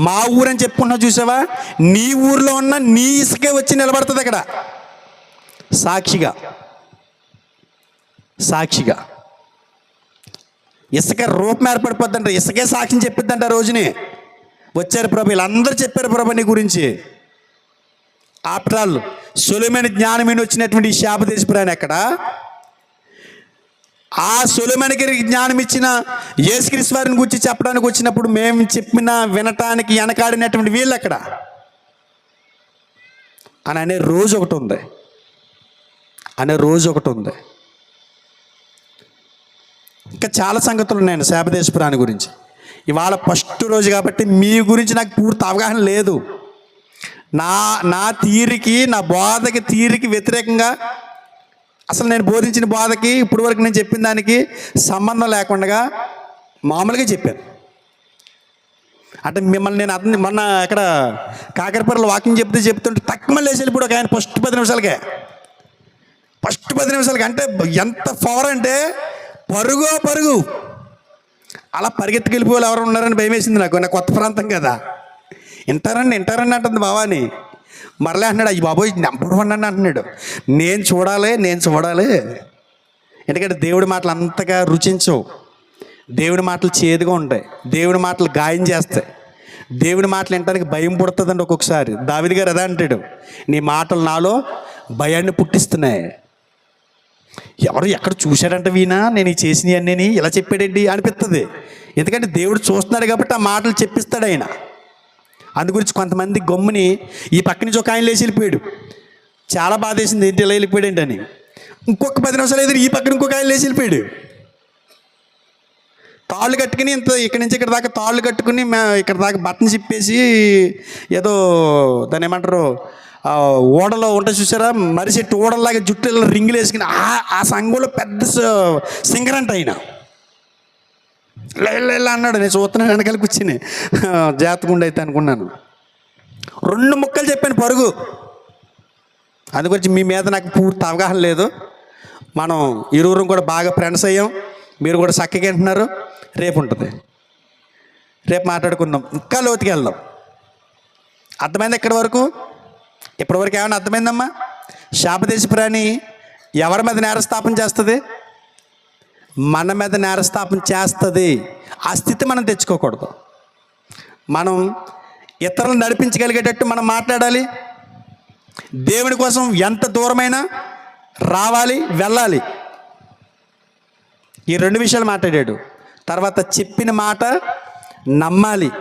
మా ఊరని చెప్పుకున్నావు చూసావా, నీ ఊర్లో ఉన్న నీ ఇసుకే వచ్చి నిలబడుతుంది అక్కడ సాక్షిగా. సాక్షిగా ఇసుక రూపం ఏర్పడిపోద్దంట, ఇసుకే సాక్ష్యం చెప్పిద్దంట. రోజుని వచ్చారు ప్రభు, వీళ్ళందరూ చెప్పారు ప్రభు నీ గురించి. ఆఫ్టర్ ఆల్ సొలొమోను జ్ఞానమైన వచ్చినటువంటి ఈ శాపదేశపురాన్ని ఎక్కడ, ఆ సొలొమోనుకి జ్ఞానం ఇచ్చిన యేసుక్రీస్తు వారిని గురించి చెప్పడానికి వచ్చినప్పుడు మేము చెప్పిన వినటానికి వెనకాడినటువంటి వీళ్ళు ఎక్కడ అని అనే రోజు ఒకటి ఉంది. ఇంకా చాలా సంగతులు ఉన్నాయండి శాపదేశపురాన్ని గురించి. ఇవాళ ఫస్ట్ రోజు కాబట్టి మీ గురించి నాకు పూర్తి అవగాహన లేదు. నా తీరికి, నా బోధకి తీరికి వ్యతిరేకంగా, అసలు నేను బోధించిన బోధకి ఇప్పుడు వరకు నేను చెప్పిన దానికి సంబంధం లేకుండా మామూలుగా చెప్పాను. అంటే మిమ్మల్ని నేను అతన్ని మొన్న ఇక్కడ కాకరపల్లిలో వాకింగ్ చెప్తుంటే తక్కువ లేచి వెళ్ళిపోయాడు ఒక ఆయన ఫస్ట్ 10 నిమిషాలకే. అంటే ఎంత పవర్ అంటే పరుగు అలా పరిగెత్తుకెళ్ళిపోవాలి. ఎవరు ఉన్నారని భయం వేసింది నాకు. నా కొత్త ప్రాంతం కదా. వింటారండి అంటుంది బావాని. మరలే అంటున్నాడు, అయ్యి బాబోయ్ నెంబర్ 1 అంటున్నాడు. నేను చూడాలి. ఎందుకంటే దేవుడి మాటలు అంతగా రుచించవు. దేవుడి మాటలు చేదుగా ఉంటాయి. దేవుడి మాటలు గాయం చేస్తాయి. దేవుడి మాటలు వినటానికి భయం పుడుతుందండి ఒక్కొక్కసారి. దావీదు గారు అదే అంటాడు, నీ మాటలు నాలో భయాన్ని పుట్టిస్తున్నాయి. ఎవరు ఎక్కడ చూశాడంట వీణా నేను ఈ చేసినవి అన్నీ ఇలా చెప్పాడండి అనిపిస్తుంది. ఎందుకంటే దేవుడు చూస్తున్నాడు కాబట్టి ఆ మాటలు చెప్పిస్తాడు ఆయన. అందు గురించి కొంతమంది గమ్ముని ఈ పక్క నుంచి ఒక ఆయన లేచి వెళ్ళిపోయాడు. చాలా బాధ వేసింది, ఏంటి ఇలా వెళ్ళిపోయాడు ఏంటని. ఇంకొక 10 నిమిషాలు ఎదురు ఈ పక్కన ఇంకొక ఆయన లేచి వెళ్ళిపోయాడు. తాళ్ళు కట్టుకుని ఇక్కడి నుంచి ఇక్కడ దాకా తాళ్ళు కట్టుకుని ఇక్కడ దాకా బట్టన్ చిప్పేసి ఏదో దాన్ని ఏమంటారు ఓడలో ఉంటుంది చూసారా, మరిచెట్టు ఓడలాగా జుట్టు ఇలా రింగులు వేసుకుని ఆ సంఘంలో పెద్ద సింగర్ అంట ఆయన. ఇలా అన్నాడు. నేను చూస్తున్నాను వెనకాల కూర్చుని జాతకుండ అయితే అనుకున్నాను. 2 ముక్కలు చెప్పాను పరుగు. అందు గురించి మీ మీద నాకు పూర్తి అవగాహన లేదు. మనం ఇరువురం కూడా బాగా ఫ్రెండ్స్ అయ్యాం. మీరు కూడా చక్కగా వింటున్నారు. రేపు ఉంటుంది, రేపు మాట్లాడుకుందాం, ఇంకా లోతుకి వెళ్దాం. అర్థమైంది ఇక్కడి వరకు? ఇప్పటివరకు ఏమైనా అర్థమైందమ్మా? శాపదేశపురాణి ఎవరి మీద నేరస్థాపన చేస్తుంది? మన మీద నేరస్థాపన చేస్తుంది. ఆ స్థితి మనం తెచ్చుకోకూడదు. మనం ఇతరులను నడిపించగలిగేటట్టు మనం మాట్లాడాలి. దేవుని కోసం ఎంత దూరమైనా రావాలి, వెళ్ళాలి. ఈ 2 విషయాలు మాట్లాడాడు. తర్వాత చెప్పిన మాట నమ్మాలి.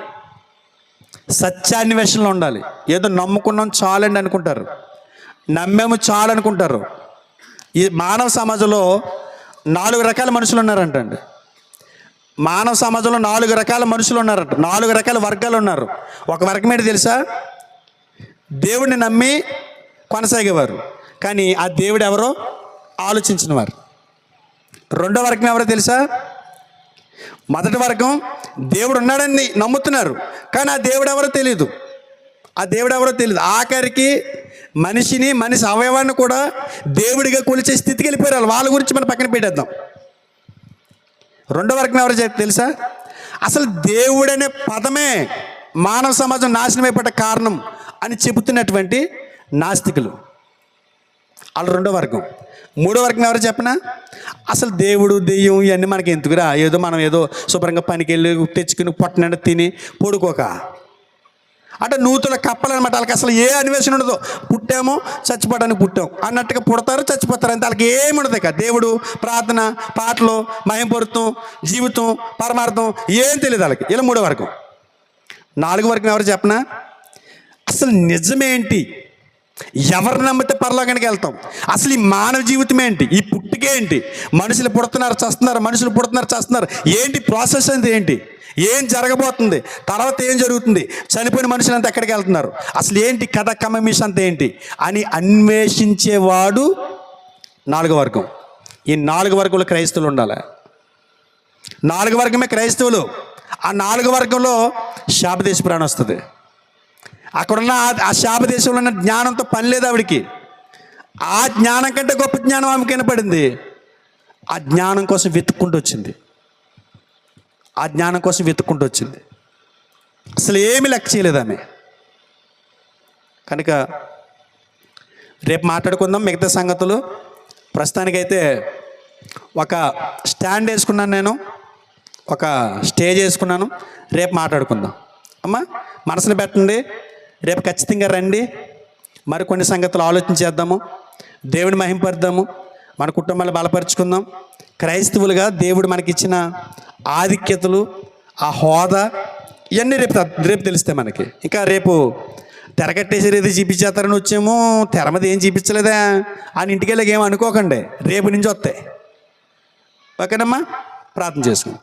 సత్యాన్వేషణలో ఉండాలి. ఏదో నమ్ముకున్నాం చాలండి అనుకుంటారు, నమ్మేము చాలు అనుకుంటారు. ఈ మానవ సమాజంలో 4 రకాల మనుషులు ఉన్నారంటండి. మానవ సమాజంలో 4 రకాల మనుషులు ఉన్నారంట. 4 రకాల వర్గాలు ఉన్నారు. ఒక వర్గం ఏంటి తెలుసా? దేవుడిని నమ్మి కొనసాగేవారు, కానీ ఆ దేవుడు ఎవరో ఆలోచించిన వారు. 2వ వర్గం ఎవరో తెలుసా? మొదటి వర్గం దేవుడు ఉన్నాడని నమ్ముతున్నారు, కానీ ఆ దేవుడు ఎవరో తెలియదు. ఆఖరికి మనిషి అవయవాన్ని కూడా దేవుడిగా కొలిచే స్థితికి వెళ్ళిపోయారు. వాళ్ళ గురించి మనం పక్కన పెట్టేద్దాం. 2వ వర్గం ఎవరో తెలుసా? అసలు దేవుడనే పదమే మానవ సమాజం నాశనం అయిపోయే కారణం అని చెబుతున్నటువంటి నాస్తికులు. వాళ్ళు 2వ వర్గం. 3వ వర్గం ఎవరు చెప్పనా? అసలు దేవుడు దెయ్యం ఇవన్నీ మనకి ఎందుకురా, ఏదో మనం ఏదో శుభ్రంగా పనికి వెళ్ళి తెచ్చుకుని పొట్టనండి తిని పడుకోక అంటే నూతుల కప్పలనమాట. వాళ్ళకి అసలు ఏ అన్వేషణ ఉండదు. పుట్టామో చచ్చిపోవడానికి పుట్టాం అన్నట్టుగా పుడతారు, చచ్చిపోతారు అంతే. వాళ్ళకి ఏమి ఉండదు. ఇక దేవుడు, ప్రార్థన, పాటలు, మహింపరుతం, జీవితం, పరమార్థం ఏం తెలియదు వాళ్ళకి. ఇలా 3వ వర్గం. 4వ వర్గం ఎవరు చెప్పనా? అసలు నిజమేంటి, ఎవరు నమ్మితే పరలోకానికి వెళ్తాం, అసలు ఈ మానవ జీవితం ఏంటి, ఈ పుట్టుకేంటి, మనుషులు పుడుతున్నారు చేస్తున్నారు, ఏంటి ప్రాసెస్ అంతా, ఏంటి ఏం జరగబోతుంది, తర్వాత ఏం జరుగుతుంది, చనిపోయిన మనుషులంతా ఎక్కడికి వెళ్తున్నారు, అసలు ఏంటి కథ కమమిష్ అంతా ఏంటి అని అన్వేషించేవాడు 4వ వర్గం. ఈ 4 వర్గంలో క్రైస్తవులు ఉండాలి. 4 వర్గమే క్రైస్తవులు. ఆ 4 వర్గంలో శాపదేశపురాణి వస్తుంది. అక్కడున్న ఆ శాప దేశంలో ఉన్న జ్ఞానంతో పని లేదు ఆవిడికి. ఆ జ్ఞానం కంటే గొప్ప జ్ఞానం ఆమెకి వినపడింది. ఆ జ్ఞానం కోసం వెతుక్కుంటూ వచ్చింది. ఆ జ్ఞానం కోసం వెతుక్కుంటూ వచ్చింది. అసలు ఏమీ లెక్క చేయలేదు ఆమె. కనుక రేపు మాట్లాడుకుందాం మిగతా సంగతులు. ప్రస్తుతానికైతే ఒక స్టాండ్ వేసుకున్నాను, నేను ఒక స్టేజ్ వేసుకున్నాను. రేపు మాట్లాడుకుందాం. అమ్మా మనసులో పెట్టండి. రేపు ఖచ్చితంగా రండి. మరికొన్ని సంగతులు ఆలోచించేద్దాము, దేవుని మహింపరుద్దాము, మన కుటుంబాలు బలపరుచుకుందాం. క్రైస్తవులుగా దేవుడు మనకిచ్చిన ఆధిక్యతలు, ఆ హోదా ఇవన్నీ రేపు తెలుస్తాయి మనకి. ఇంకా రేపు తెరకట్టేసారు, ఏదో చూపించేస్తారని వచ్చేమో తెర మీద ఏం చూపించలేదా అని ఇంటికి వెళ్ళి ఏమో అనుకోకండి. రేపు నుంచి వస్తాయి. ఓకేనమ్మా, ప్రార్థన చేసుకుందాం.